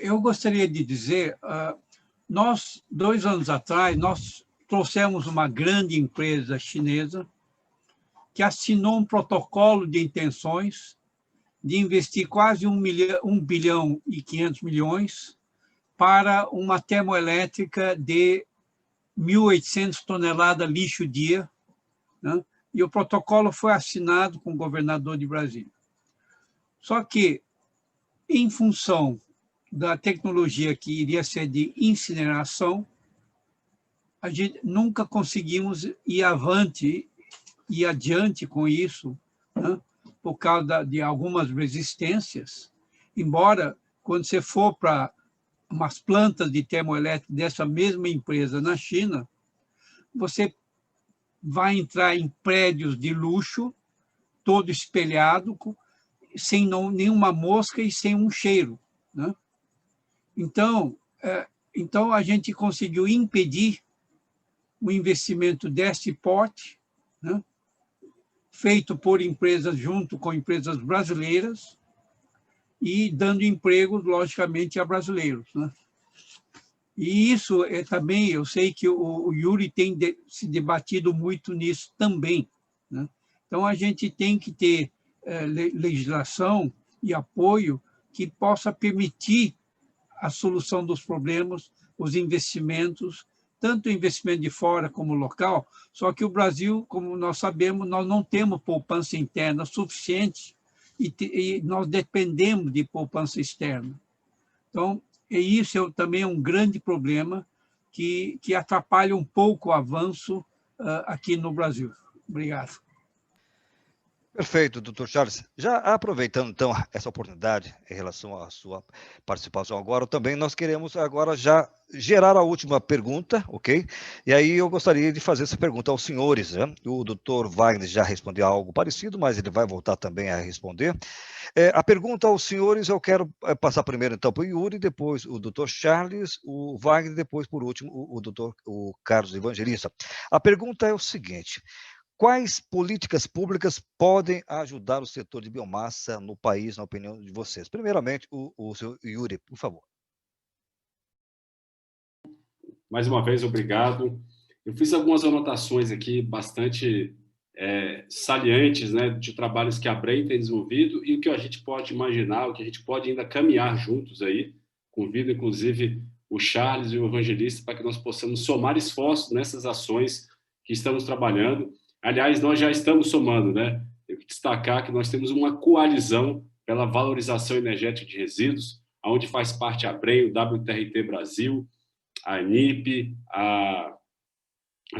Eu gostaria de dizer, nós, 2 anos atrás, nós trouxemos uma grande empresa chinesa que assinou um protocolo de intenções de investir quase 1 bilhão e 500 milhões para uma termoelétrica de 1.800 toneladas lixo dia, né? E o protocolo foi assinado com o governador de Brasília. Só que, em função da tecnologia que iria ser de incineração, a gente nunca conseguimos ir adiante com isso, né? Por causa de algumas resistências, embora, quando você for para umas plantas de termoelétrica dessa mesma empresa na China, você vai entrar em prédios de luxo, todo espelhado, sem nenhuma mosca e sem um cheiro, né? Então, a gente conseguiu impedir o investimento desse porte, né? Feito por empresas junto com empresas brasileiras e dando empregos, logicamente, a brasileiros, né? E isso também, eu sei que o Yuri tem se debatido muito nisso também, né? Então, a gente tem que ter legislação e apoio que possa permitir a solução dos problemas, os investimentos, tanto o investimento de fora como local, só que o Brasil, como nós sabemos, nós não temos poupança interna suficiente e nós dependemos de poupança externa. Então, isso também é um grande problema que atrapalha um pouco o avanço aqui no Brasil. Obrigado. Perfeito, doutor Charles. Já aproveitando, então, essa oportunidade em relação à sua participação agora, também nós queremos agora já gerar a última pergunta, ok? E aí eu gostaria de fazer essa pergunta aos senhores, né? O doutor Wagner já respondeu algo parecido, mas ele vai voltar também a responder. A pergunta aos senhores, eu quero passar primeiro, então, para o Yuri, depois o doutor Charles, o Wagner, depois, por último, o Carlos Evangelista. A pergunta é o seguinte: quais políticas públicas podem ajudar o setor de biomassa no país, na opinião de vocês? Primeiramente, o senhor Yuri, por favor. Mais uma vez, obrigado. Eu fiz algumas anotações aqui bastante salientes, né, de trabalhos que a Brain tem desenvolvido e o que a gente pode imaginar, o que a gente pode ainda caminhar juntos aí. Convido, inclusive, o Charles e o Evangelista para que nós possamos somar esforços nessas ações que estamos trabalhando. Aliás, nós já estamos somando, né? tenho que destacar que nós temos uma coalizão pela valorização energética de resíduos, onde faz parte a Brem, o WTRT Brasil, a ANIP, a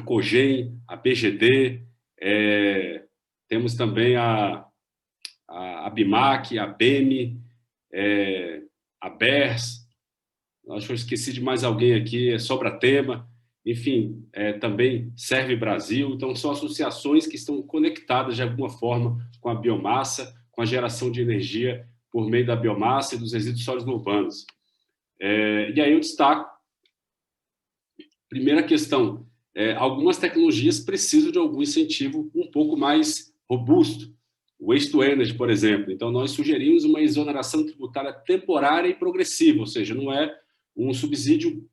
Cogem, a BGD, temos também a BIMAC, a BEME, a BERS, acho que eu esqueci de mais alguém aqui, Sobratema, enfim, também Serve Brasil. Então, são associações que estão conectadas de alguma forma com a biomassa, com a geração de energia por meio da biomassa e dos resíduos sólidos urbanos. E aí eu destaco, primeira questão, algumas tecnologias precisam de algum incentivo um pouco mais robusto. Waste to Energy, por exemplo. Então, nós sugerimos uma exoneração tributária temporária e progressiva, ou seja, não é um subsídio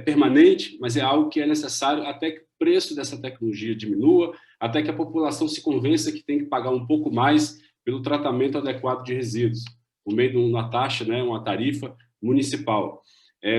permanente, mas é algo que é necessário até que o preço dessa tecnologia diminua, até que a população se convença que tem que pagar um pouco mais pelo tratamento adequado de resíduos, por meio de uma taxa, né, uma tarifa municipal.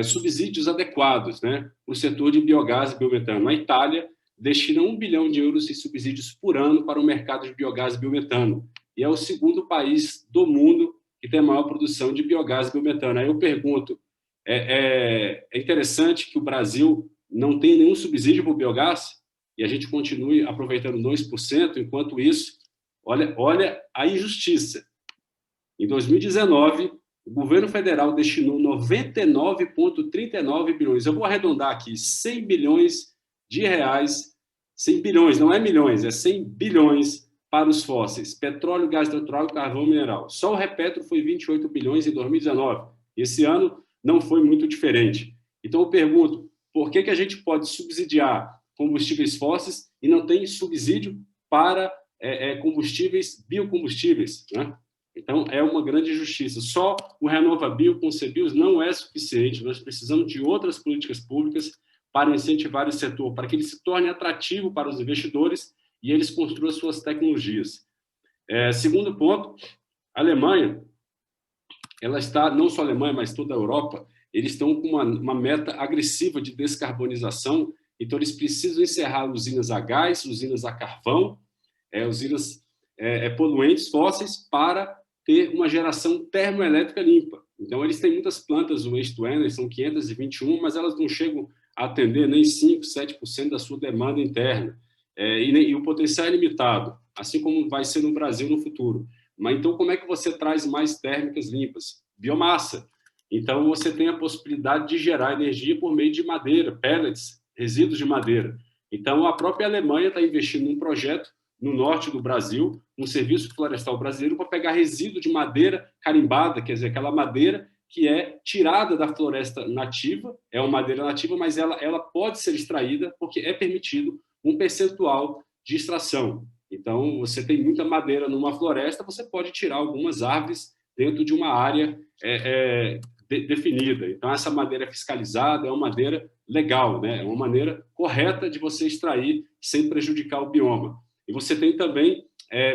Subsídios adequados, né, para o setor de biogás e biometano. A Itália destina 1 bilhão de euros em subsídios por ano para o mercado de biogás e biometano, e é o segundo país do mundo que tem a maior produção de biogás e biometano. Aí eu pergunto, é interessante que o Brasil não tenha nenhum subsídio para o biogás e a gente continue aproveitando 2%, enquanto isso, olha a injustiça. Em 2019, o governo federal destinou 99,39 bilhões, eu vou arredondar aqui, 100 bilhões de reais, 100 bilhões, não é milhões, é 100 bilhões para os fósseis, petróleo, gás natural e carvão mineral. Só o Repetro foi 28 bilhões em 2019. Esse ano não foi muito diferente. Então, eu pergunto, por que a gente pode subsidiar combustíveis fósseis e não tem subsídio para combustíveis, biocombustíveis, né? Então, é uma grande injustiça. Só o RenovaBio com CBIOS não é suficiente. Nós precisamos de outras políticas públicas para incentivar esse setor, para que ele se torne atrativo para os investidores e eles construam suas tecnologias. Segundo ponto, a Alemanha, ela está, não só a Alemanha, mas toda a Europa, eles estão com uma meta agressiva de descarbonização, então eles precisam encerrar usinas a gás, usinas a carvão, usinas poluentes fósseis para ter uma geração termoelétrica limpa. Então, eles têm muitas plantas waste to energy, são 521, mas elas não chegam a atender nem 5%, 7% da sua demanda interna. E o potencial é limitado, assim como vai ser no Brasil no futuro. Mas então, como é que você traz mais térmicas limpas? Biomassa. Então, você tem a possibilidade de gerar energia por meio de madeira, pellets, resíduos de madeira. Então, a própria Alemanha está investindo num projeto no norte do Brasil, um serviço florestal brasileiro para pegar resíduo de madeira carimbada, quer dizer, aquela madeira que é tirada da floresta nativa, é uma madeira nativa, mas ela pode ser extraída porque é permitido um percentual de extração. Então, você tem muita madeira numa floresta, você pode tirar algumas árvores dentro de uma área definida. Então, essa madeira é fiscalizada, é uma madeira legal, né? É uma maneira correta de você extrair sem prejudicar o bioma. E você tem também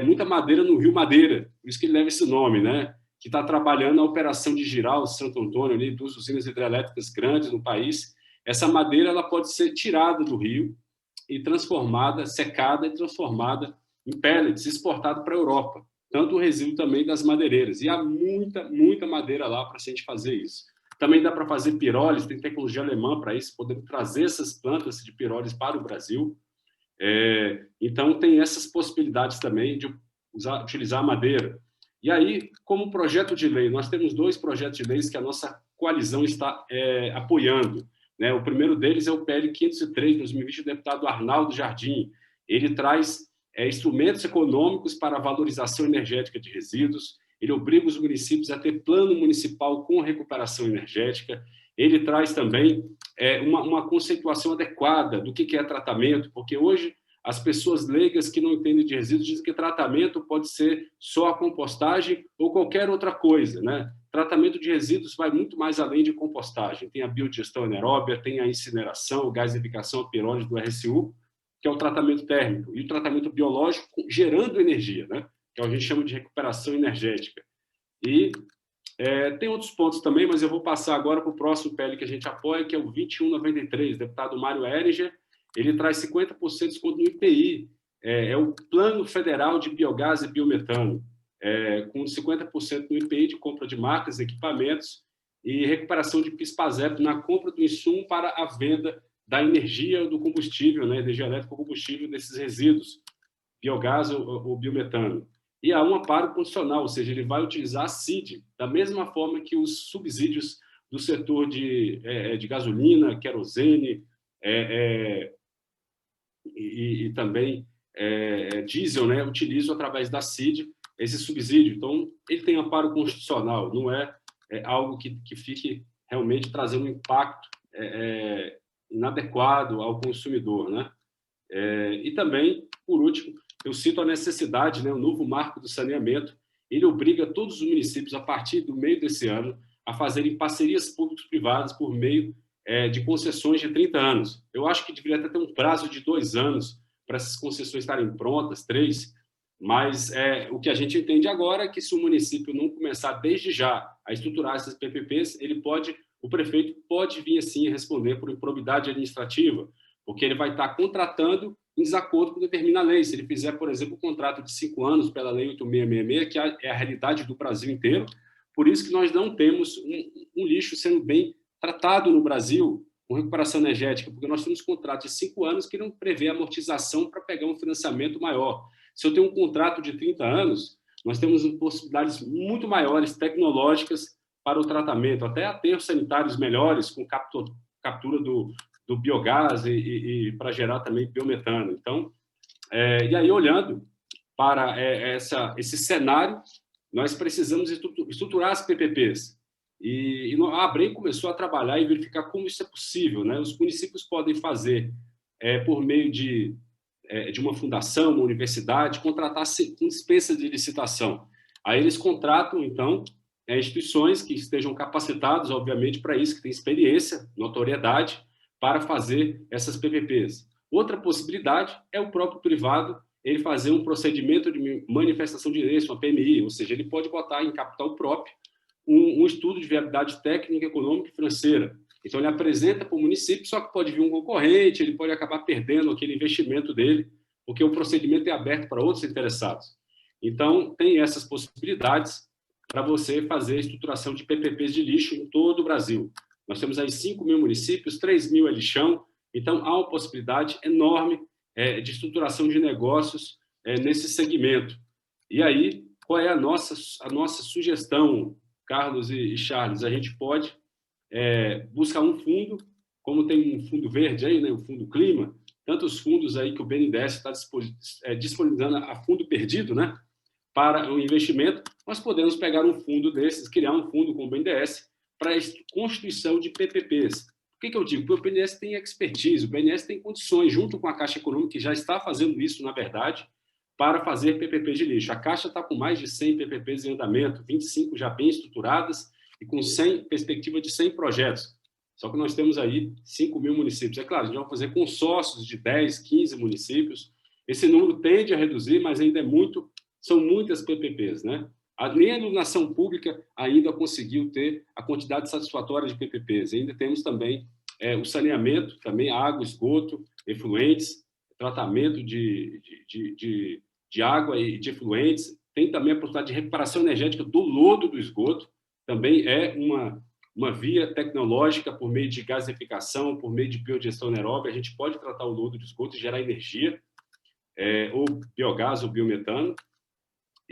muita madeira no Rio Madeira, por isso que ele leva esse nome, né? Que está trabalhando a operação de Giral, Santo Antônio, ali, 2 usinas hidrelétricas grandes no país. Essa madeira ela pode ser tirada do rio e transformada, secada e transformada em pellets, exportado para a Europa. Tanto o resíduo também das madeireiras. E há muita madeira lá para a gente fazer isso. Também dá para fazer pirólise, tem tecnologia alemã para isso, podemos trazer essas plantas de pirólise para o Brasil. Então, tem essas possibilidades também de utilizar a madeira. E aí, como projeto de lei, nós temos 2 projetos de leis que a nossa coalizão está apoiando, né? O primeiro deles é o PL 503, de 2020, do deputado Arnaldo Jardim. Ele traz instrumentos econômicos para a valorização energética de resíduos, ele obriga os municípios a ter plano municipal com recuperação energética, ele traz também uma conceituação adequada do que é tratamento, porque hoje as pessoas leigas que não entendem de resíduos dizem que tratamento pode ser só a compostagem ou qualquer outra coisa, né? Tratamento de resíduos vai muito mais além de compostagem. Tem a biodigestão anaeróbia, tem a incineração, a gasificação, a pirólise do RSU, que é o tratamento térmico, e o tratamento biológico gerando energia, né? Que a gente chama de recuperação energética. E tem outros pontos também, mas eu vou passar agora para o próximo PL que a gente apoia, que é o 2193, deputado Mário Eringer. Ele traz 50% de desconto no IPI. é o Plano Federal de Biogás e Biometano, com 50% no IPI de compra de máquinas, equipamentos e recuperação de PIS/PASEP na compra do insumo para a venda da energia ou do combustível, né, energia elétrica ou combustível desses resíduos, biogás ou biometano. E há um amparo condicional, ou seja, ele vai utilizar a CID da mesma forma que os subsídios do setor de gasolina, querosene e também diesel, né, utilizam através da CID esse subsídio. Então, ele tem amparo constitucional, não é algo que fique realmente trazendo um impacto inadequado ao consumidor, né? E também, por último, eu cito a necessidade, né, o novo marco do saneamento, ele obriga todos os municípios, a partir do meio desse ano, a fazerem parcerias públicas-privadas por meio de concessões de 30 anos. Eu acho que deveria até ter um prazo de 2 anos para essas concessões estarem prontas, 3, mas o que a gente entende agora é que se o município não começar desde já a estruturar essas PPPs, o prefeito pode vir assim responder por improbidade administrativa, porque ele vai estar contratando em desacordo com o que determina a lei. Se ele fizer, por exemplo, um contrato de 5 anos pela Lei 8666, que é a realidade do Brasil inteiro, por isso que nós não temos um lixo sendo bem tratado no Brasil, com recuperação energética, porque nós temos contratos de 5 anos que não prevê amortização para pegar um financiamento maior. Se eu tenho um contrato de 30 anos, nós temos possibilidades muito maiores tecnológicas para o tratamento, até aterros sanitários melhores, com captura do biogás e para gerar também biometano. Então, e aí, olhando para esse cenário, nós precisamos estruturar as PPPs. E a ABREM começou a trabalhar e verificar como isso é possível, né? Os municípios podem fazer, por meio de uma fundação, uma universidade, contratar com dispensa de licitação. Aí eles contratam, então, instituições que estejam capacitadas, obviamente, para isso, que têm experiência, notoriedade, para fazer essas PPPs. Outra possibilidade é o próprio privado ele fazer um procedimento de manifestação de direitos, uma PMI, ou seja, ele pode botar em capital próprio um estudo de viabilidade técnica, econômica e financeira. Então, ele apresenta para o município, só que pode vir um concorrente, ele pode acabar perdendo aquele investimento dele, porque o procedimento é aberto para outros interessados. Então, tem essas possibilidades para você fazer a estruturação de PPPs de lixo em todo o Brasil. Nós temos aí 5.000 municípios, 3.000 é lixão, então há uma possibilidade enorme de estruturação de negócios nesse segmento. E aí, qual é a nossa sugestão, Carlos e Charles? A gente pode buscar um fundo, como tem um fundo verde aí, né, o fundo clima, tantos fundos aí que o BNDES está disponibilizando a fundo perdido, né, para o investimento, nós podemos pegar um fundo desses, criar um fundo com o BNDES para a constituição de PPPs. Por que eu digo? Porque o BNDES tem expertise, o BNDES tem condições, junto com a Caixa Econômica, que já está fazendo isso, na verdade, para fazer PPPs de lixo. A Caixa está com mais de 100 PPPs em andamento, 25 já bem estruturadas e com perspectiva de 100 projetos. Só que nós temos aí 5.000 municípios. É claro, a gente vai fazer consórcios de 10, 15 municípios. Esse número tende a reduzir, mas ainda são muitas PPPs, né? Nem a iluminação pública ainda conseguiu ter a quantidade satisfatória de PPPs. Ainda temos também o saneamento, também água, esgoto, efluentes, tratamento de água e de efluentes. Tem também a possibilidade de recuperação energética do lodo do esgoto. Também é uma via tecnológica por meio de gasificação, por meio de biodigestão anaeróbica. A gente pode tratar o lodo do esgoto e gerar energia, ou biogás ou biometano.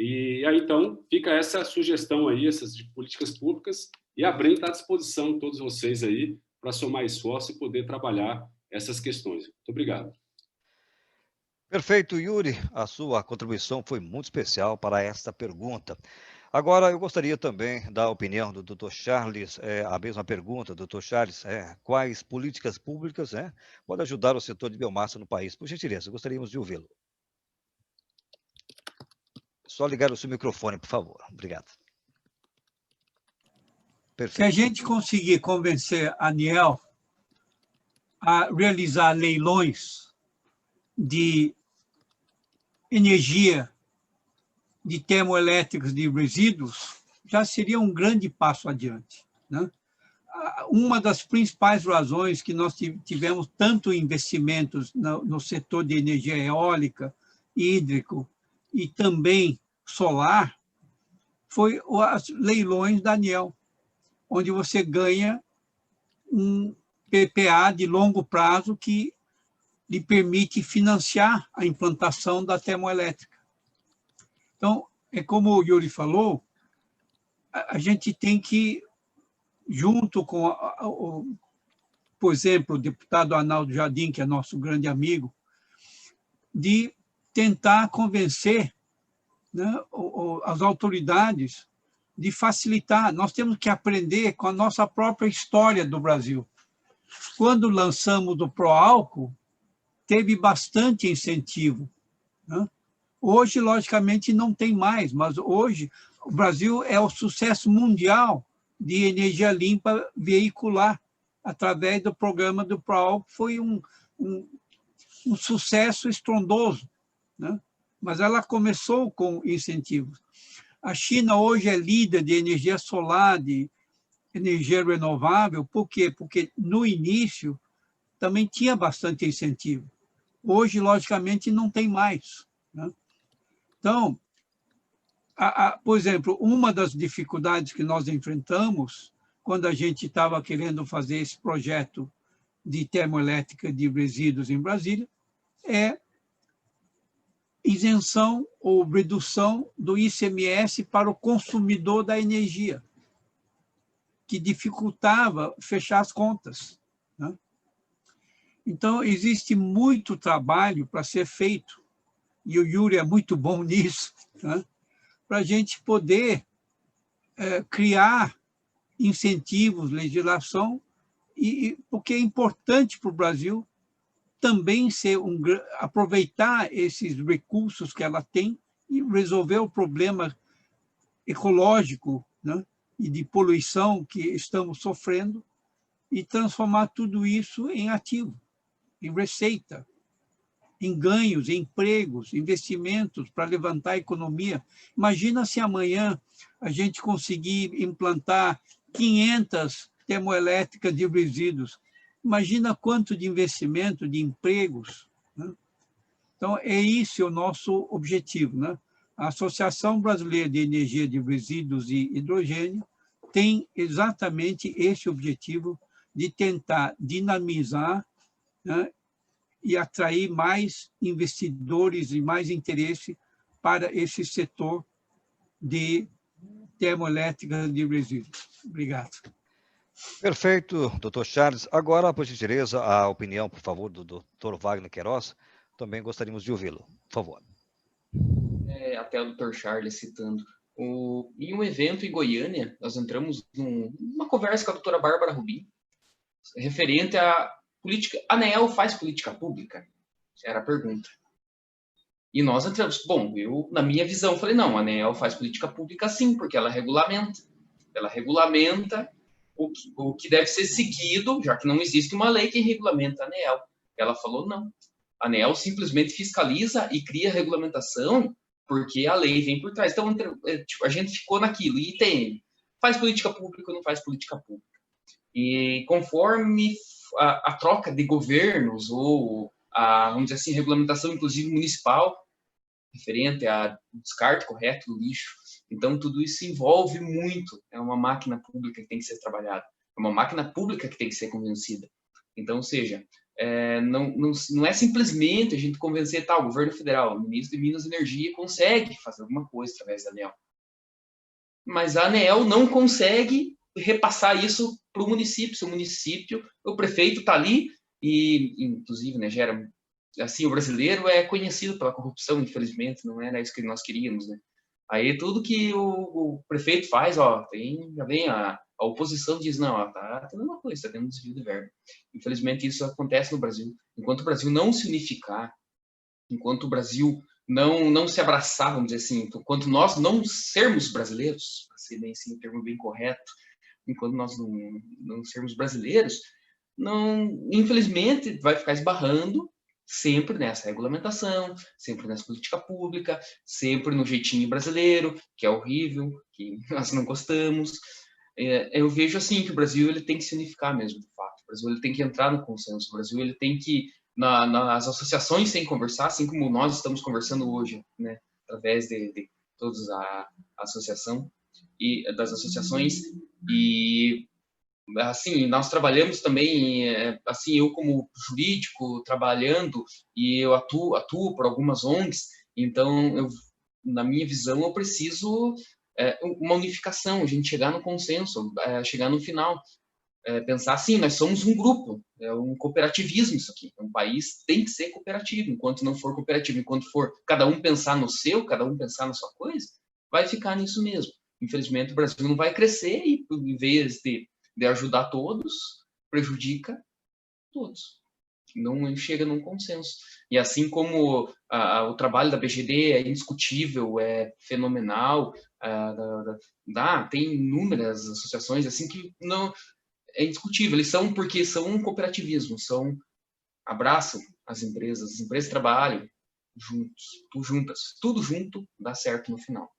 E aí, então, fica essa sugestão aí, essas de políticas públicas, e a ABREM está à disposição de todos vocês aí para somar esforço e poder trabalhar essas questões. Muito obrigado. Perfeito, Yuri. A sua contribuição foi muito especial para esta pergunta. Agora, eu gostaria também da opinião do Dr. Charles, a mesma pergunta, Dr. Charles, quais políticas públicas podem ajudar o setor de biomassa no país? Por gentileza, gostaríamos de ouvi-lo. Só ligar o seu microfone, por favor. Obrigado. Perfeito. Se a gente conseguir convencer a ANEEL a realizar leilões de energia de termoelétricas de resíduos, já seria um grande passo adiante, né? Uma das principais razões que nós tivemos tanto investimentos no setor de energia eólica hídrico e também solar, foi os leilões da ANEEL, onde você ganha um PPA de longo prazo que lhe permite financiar a implantação da termoelétrica. Então, é como o Yuri falou, a gente tem que, junto com, por exemplo, o deputado Arnaldo Jardim, que é nosso grande amigo, de tentar convencer, né, as autoridades de facilitar. Nós temos que aprender com a nossa própria história do Brasil. Quando lançamos o Proálcool, teve bastante incentivo, né? Hoje, logicamente, não tem mais, mas hoje o Brasil é o sucesso mundial de energia limpa veicular através do programa do Proálcool. Foi um sucesso estrondoso, né? Mas ela começou com incentivos. A China hoje é líder de energia solar, de energia renovável. Por quê? Porque no início também tinha bastante incentivo. Hoje, logicamente, não tem mais, né? Então, por exemplo, uma das dificuldades que nós enfrentamos quando a gente estava querendo fazer esse projeto de termoelétrica de resíduos em Brasília é isenção ou redução do ICMS para o consumidor da energia, que dificultava fechar as contas, né? Então, existe muito trabalho para ser feito, e o Yuri é muito bom nisso, né? Para a gente poder criar incentivos, legislação, porque é importante para o Brasil também aproveitar esses recursos que ela tem e resolver o problema ecológico, né, e de poluição que estamos sofrendo e transformar tudo isso em ativo, em receita, em ganhos, em empregos, investimentos para levantar a economia. Imagina se amanhã a gente conseguir implantar 500 termoelétricas de resíduos. Imagina quanto de investimento, de empregos, né? Então, é esse o nosso objetivo, né? A Associação Brasileira de Energia de Resíduos e Hidrogênio tem exatamente esse objetivo de tentar dinamizar, né, e atrair mais investidores e mais interesse para esse setor de termoelétrica de resíduos. Obrigado. Perfeito, doutor Charles. Agora, por gentileza, a opinião, por favor, do doutor Wagner Queiroz. Também gostaríamos de ouvi-lo. Por favor. Até o doutor Charles citando. Em um evento em Goiânia, nós entramos numa conversa com a doutora Bárbara Rubim, referente à política. A ANEEL faz política pública? Era a pergunta. E nós entramos. Bom, eu, na minha visão, falei, não, a ANEEL faz política pública sim, porque ela regulamenta. Ela regulamenta o que deve ser seguido, já que não existe uma lei que regulamenta a ANEEL. Ela falou, não. A ANEEL simplesmente fiscaliza e cria regulamentação porque a lei vem por trás. Então, a gente ficou naquilo. E faz política pública ou não faz política pública? E conforme a troca de governos ou vamos dizer assim, regulamentação, inclusive municipal, referente ao descarte correto do lixo. Então, tudo isso envolve muito. É uma máquina pública que tem que ser trabalhada. É uma máquina pública que tem que ser convencida. Então, ou seja, não é simplesmente a gente convencer o governo federal, o ministro de Minas e Energia consegue fazer alguma coisa através da ANEEL. Mas a ANEEL não consegue repassar isso para o município. Se o município, o prefeito está ali, e inclusive, né, gera assim, o brasileiro é conhecido pela corrupção, infelizmente, não era isso que nós queríamos, né? Aí tudo que o prefeito faz, já vem a oposição diz, não, tá tendo uma coisa, tá tendo um desvio de verba. Infelizmente isso acontece no Brasil. Enquanto o Brasil não se unificar, enquanto o Brasil não se abraçar, vamos dizer assim, enquanto nós não sermos brasileiros, para ser bem assim, um termo bem correto, enquanto nós não sermos brasileiros, infelizmente, vai ficar esbarrando sempre nessa regulamentação, sempre nessa política pública, sempre no jeitinho brasileiro, que é horrível, que nós não gostamos. Eu vejo assim que o Brasil ele tem que se unificar mesmo, de fato. O Brasil ele tem que entrar no consenso. O Brasil ele tem que nas associações sem conversar, assim como nós estamos conversando hoje, né, através de todas a associação e das associações. E assim, nós trabalhamos também, assim, eu como jurídico trabalhando, e eu atuo por algumas ONGs, então, na minha visão, eu preciso uma unificação, a gente chegar no consenso, chegar no final, pensar assim, nós somos um grupo, é um cooperativismo isso aqui, um país tem que ser cooperativo, enquanto não for cooperativo, enquanto for cada um pensar no seu, cada um pensar na sua coisa, vai ficar nisso mesmo. Infelizmente, o Brasil não vai crescer e, em vez de ajudar todos, prejudica todos. Não chega num consenso. E assim como o trabalho da BGD é indiscutível, é fenomenal, tem inúmeras associações assim que não é indiscutível. Eles são porque são um cooperativismo, abraçam as empresas trabalham juntas, tudo junto dá certo no final.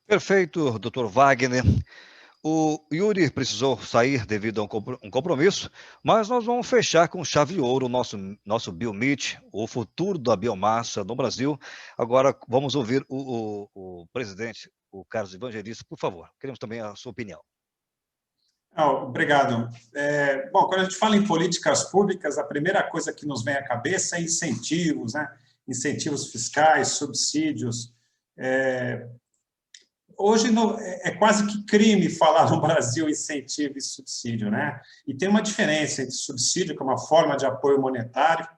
Perfeito, Dr. Wagner. O Yuri precisou sair devido a um compromisso, mas nós vamos fechar com chave de ouro o nosso BioMeet, o futuro da biomassa no Brasil. Agora vamos ouvir o presidente, o Carlos Evangelista, por favor. Queremos também a sua opinião. Obrigado. Bom, quando a gente fala em políticas públicas, a primeira coisa que nos vem à cabeça é incentivos, né? Incentivos fiscais, subsídios. Hoje é quase que crime falar no Brasil incentivo e subsídio, né? E tem uma diferença entre subsídio, que é uma forma de apoio monetário,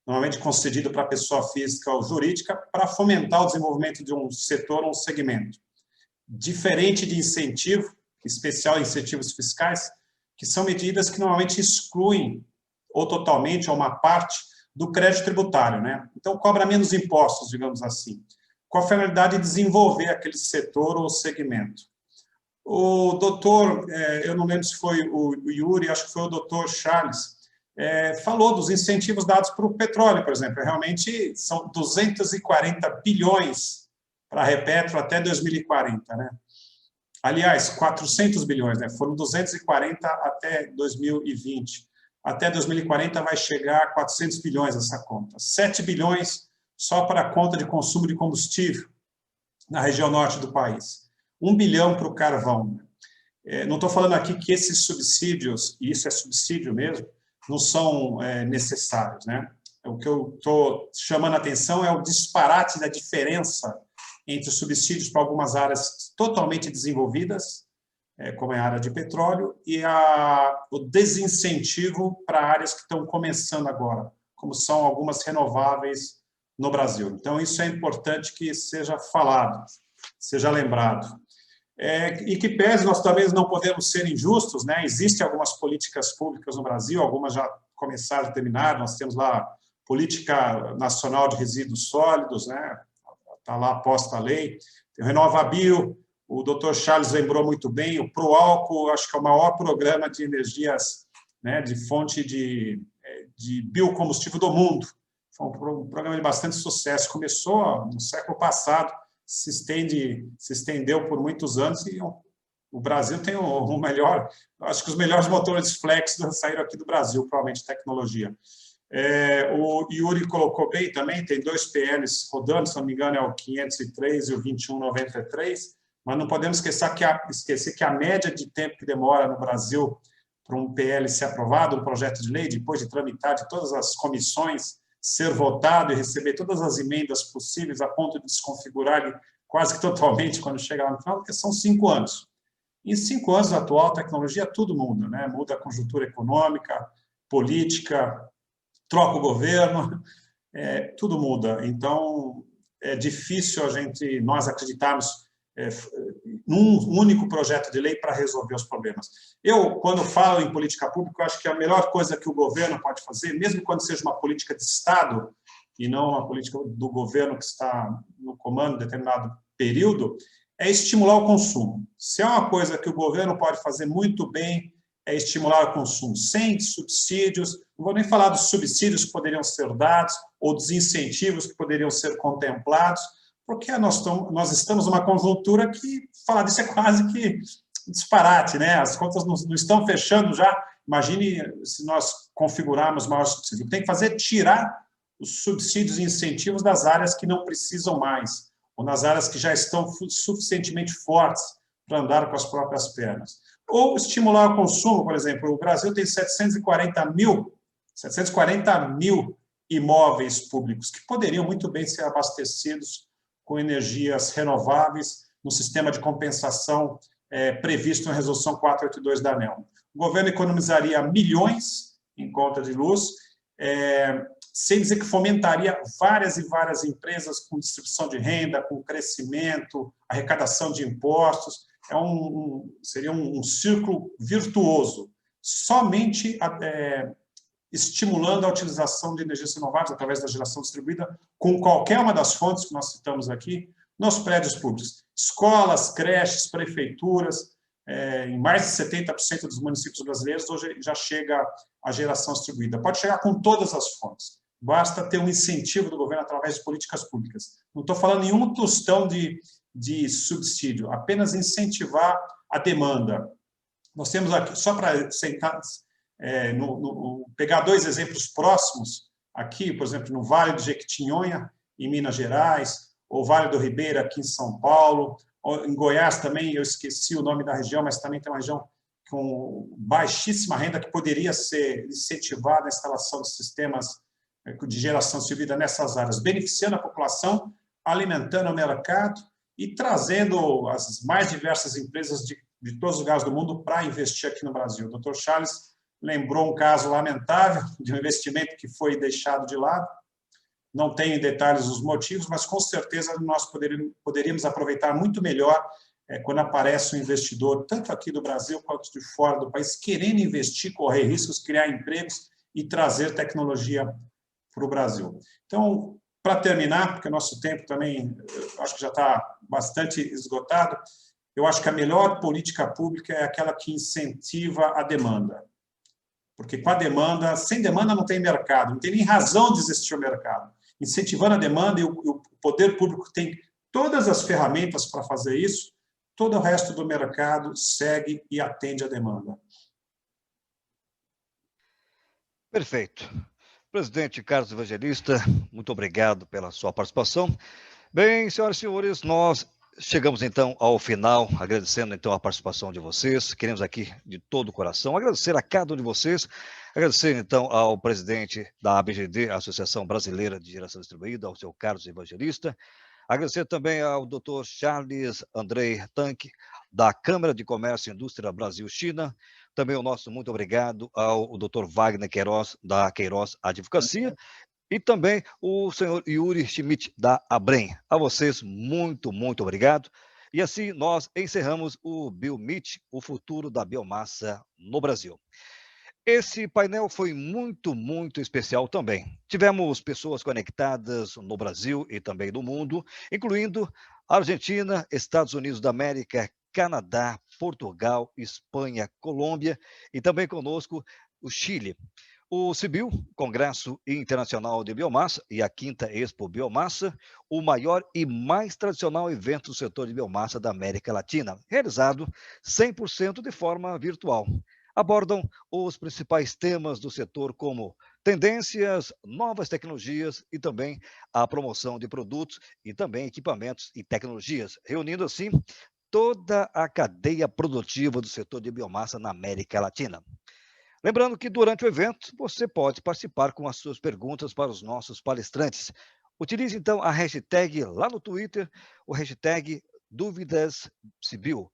normalmente concedido para pessoa física ou jurídica, para fomentar o desenvolvimento de um setor ou um segmento. Diferente de incentivo, especial incentivos fiscais, que são medidas que normalmente excluem, ou totalmente, ou uma parte, do crédito tributário, né? Então, cobra menos impostos, digamos assim, com a finalidade de desenvolver aquele setor ou segmento. O doutor, eu não lembro se foi o Yuri, acho que foi o doutor Charles, falou dos incentivos dados para o petróleo, por exemplo. Realmente são 240 bilhões para a Repetro até 2040, né? Aliás, 400 bilhões, né? Foram 240 até 2020. Até 2040 vai chegar a 400 bilhões essa conta. 7 bilhões só para a conta de consumo de combustível na região norte do país. 1 bilhão para o carvão. Não estou falando aqui que esses subsídios, e isso é subsídio mesmo, não são necessários, né? O que eu estou chamando a atenção é o disparate da diferença entre os subsídios para algumas áreas totalmente desenvolvidas, como é a área de petróleo, e o desincentivo para áreas que estão começando agora, como são algumas renováveis no Brasil. Então, isso é importante que seja falado, seja lembrado. E que pese, nós também não podemos ser injustos, né? Existem algumas políticas públicas no Brasil, algumas já começaram a terminar, nós temos lá a Política Nacional de Resíduos Sólidos, né? Está lá posta a lei, tem o RenovaBio, o doutor Charles lembrou muito bem, o Proálcool, acho que é o maior programa de energias, né, de fonte de biocombustível do mundo. Foi um programa de bastante sucesso, começou no século passado, se estendeu por muitos anos e o Brasil tem o melhor, acho que os melhores motores flex saíram aqui do Brasil, provavelmente tecnologia. O Yuri colocou bem também, tem 2 PLs rodando, se não me engano é o 503 e o 2193, mas não podemos esquecer que a média de tempo que demora no Brasil para um PL ser aprovado, um projeto de lei, depois de tramitar de todas as comissões, ser votado e receber todas as emendas possíveis a ponto de desconfigurar ele quase que totalmente quando chega lá no final, porque são 5 anos. Em 5 anos, a atual tecnologia, tudo muda, né? Muda a conjuntura econômica, política, troca o governo, tudo muda. Então, é difícil nós acreditarmos num único projeto de lei para resolver os problemas. Quando falo em política pública, eu acho que a melhor coisa que o governo pode fazer, mesmo quando seja uma política de Estado, e não uma política do governo que está no comando em determinado período, é estimular o consumo. Se é uma coisa que o governo pode fazer muito bem, é estimular o consumo, sem subsídios, não vou nem falar dos subsídios que poderiam ser dados, ou dos incentivos que poderiam ser contemplados, porque nós estamos numa conjuntura que falar disso é quase que disparate, né? As contas não estão fechando já Imagine se nós configurarmos maior subsídio. Tem que fazer tirar os subsídios e incentivos das áreas que não precisam mais, ou nas áreas que já estão suficientemente fortes para andar com as próprias pernas. Ou estimular o consumo, por exemplo, o Brasil tem 740 mil imóveis públicos que poderiam muito bem ser abastecidos com energias renováveis no sistema de compensação previsto na Resolução 482 da ANEEL. O governo economizaria milhões em conta de luz, sem dizer que fomentaria várias e várias empresas com distribuição de renda, com crescimento, arrecadação de impostos. Seria um círculo virtuoso, somente estimulando a utilização de energias renováveis através da geração distribuída com qualquer uma das fontes que nós citamos aqui, nos prédios públicos. Escolas, creches, prefeituras, em mais de 70% dos municípios brasileiros, hoje já chega a geração distribuída. Pode chegar com todas as fontes. Basta ter um incentivo do governo através de políticas públicas. Não estou falando em um tostão de subsídio, apenas incentivar a demanda. Nós temos aqui, só para sentar, pegar dois exemplos próximos, aqui, por exemplo, no Vale do Jequitinhonha, em Minas Gerais, ou Vale do Ribeira, aqui em São Paulo, em Goiás também, eu esqueci o nome da região, mas também tem uma região com baixíssima renda que poderia ser incentivada a instalação de sistemas de geração distribuída nessas áreas, beneficiando a população, alimentando o mercado e trazendo as mais diversas empresas de todos os lugares do mundo para investir aqui no Brasil. O Dr. Charles lembrou um caso lamentável de um investimento que foi deixado de lado. Não tenho em detalhes os motivos, mas com certeza nós poderíamos aproveitar muito melhor quando aparece um investidor, tanto aqui do Brasil quanto de fora do país, querendo investir, correr riscos, criar empregos e trazer tecnologia para o Brasil. Então, para terminar, porque o nosso tempo também, acho que já está bastante esgotado, eu acho que a melhor política pública é aquela que incentiva a demanda. Porque com a demanda, sem demanda não tem mercado, não tem nem razão de existir o mercado. Incentivando a demanda, e o poder público tem todas as ferramentas para fazer isso, todo o resto do mercado segue e atende a demanda. Perfeito. Presidente Carlos Evangelista, muito obrigado pela sua participação. Bem, senhoras e senhores, nós chegamos então ao final, agradecendo então a participação de vocês. Queremos aqui de todo o coração agradecer a cada um de vocês, agradecer então ao presidente da ABGD, Associação Brasileira de Geração Distribuída, ao seu Carlos Evangelista, agradecer também ao Dr. Charles Andrei Tanque, da Câmara de Comércio e Indústria Brasil-China, também o nosso muito obrigado ao Dr. Wagner Queiroz, da Queiroz Advocacia, e também o senhor Yuri Schmidt, da Abrem. A vocês, muito, muito obrigado. E assim nós encerramos o BioMeet, o futuro da biomassa no Brasil. Esse painel foi muito, muito especial também. Tivemos pessoas conectadas no Brasil e também no mundo, incluindo Argentina, Estados Unidos da América, Canadá, Portugal, Espanha, Colômbia e também conosco o Chile. O CBio, Congresso Internacional de Biomassa, e a 5ª Expo Biomassa, o maior e mais tradicional evento do setor de biomassa da América Latina, realizado 100% de forma virtual. Abordam os principais temas do setor, como tendências, novas tecnologias e também a promoção de produtos e também equipamentos e tecnologias, reunindo assim toda a cadeia produtiva do setor de biomassa na América Latina. Lembrando que durante o evento você pode participar com as suas perguntas para os nossos palestrantes. Utilize então a hashtag lá no Twitter, o hashtag DúvidasCBio.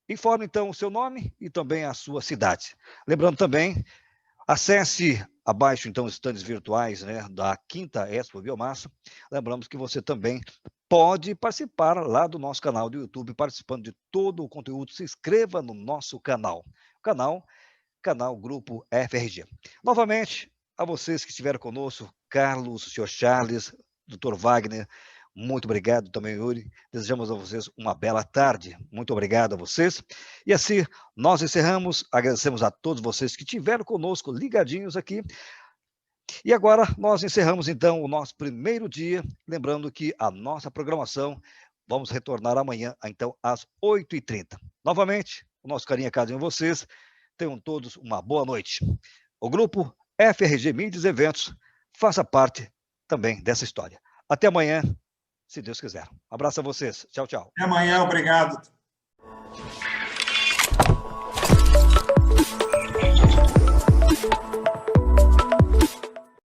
Informe então o seu nome e também a sua cidade. Lembrando também, acesse abaixo então os stands virtuais, né, da 5ª Expo Biomassa. Lembramos que você também pode participar lá do nosso canal do YouTube, participando de todo o conteúdo. Se inscreva no nosso canal. Canal Grupo FRG. Novamente, a vocês que estiveram conosco, Carlos, o senhor Charles, Dr. Wagner, muito obrigado também, Yuri. Desejamos a vocês uma bela tarde. Muito obrigado a vocês. E assim, nós encerramos. Agradecemos a todos vocês que estiveram conosco, ligadinhos aqui. E agora, nós encerramos, então, o nosso primeiro dia. Lembrando que a nossa programação, vamos retornar amanhã, então, às 8h30. Novamente, o nosso carinho é cada um de vocês. Tenham todos uma boa noite. O grupo FRG Mídias e Eventos faça parte também dessa história. Até amanhã, se Deus quiser. Um abraço a vocês. Tchau, tchau. Até amanhã, obrigado.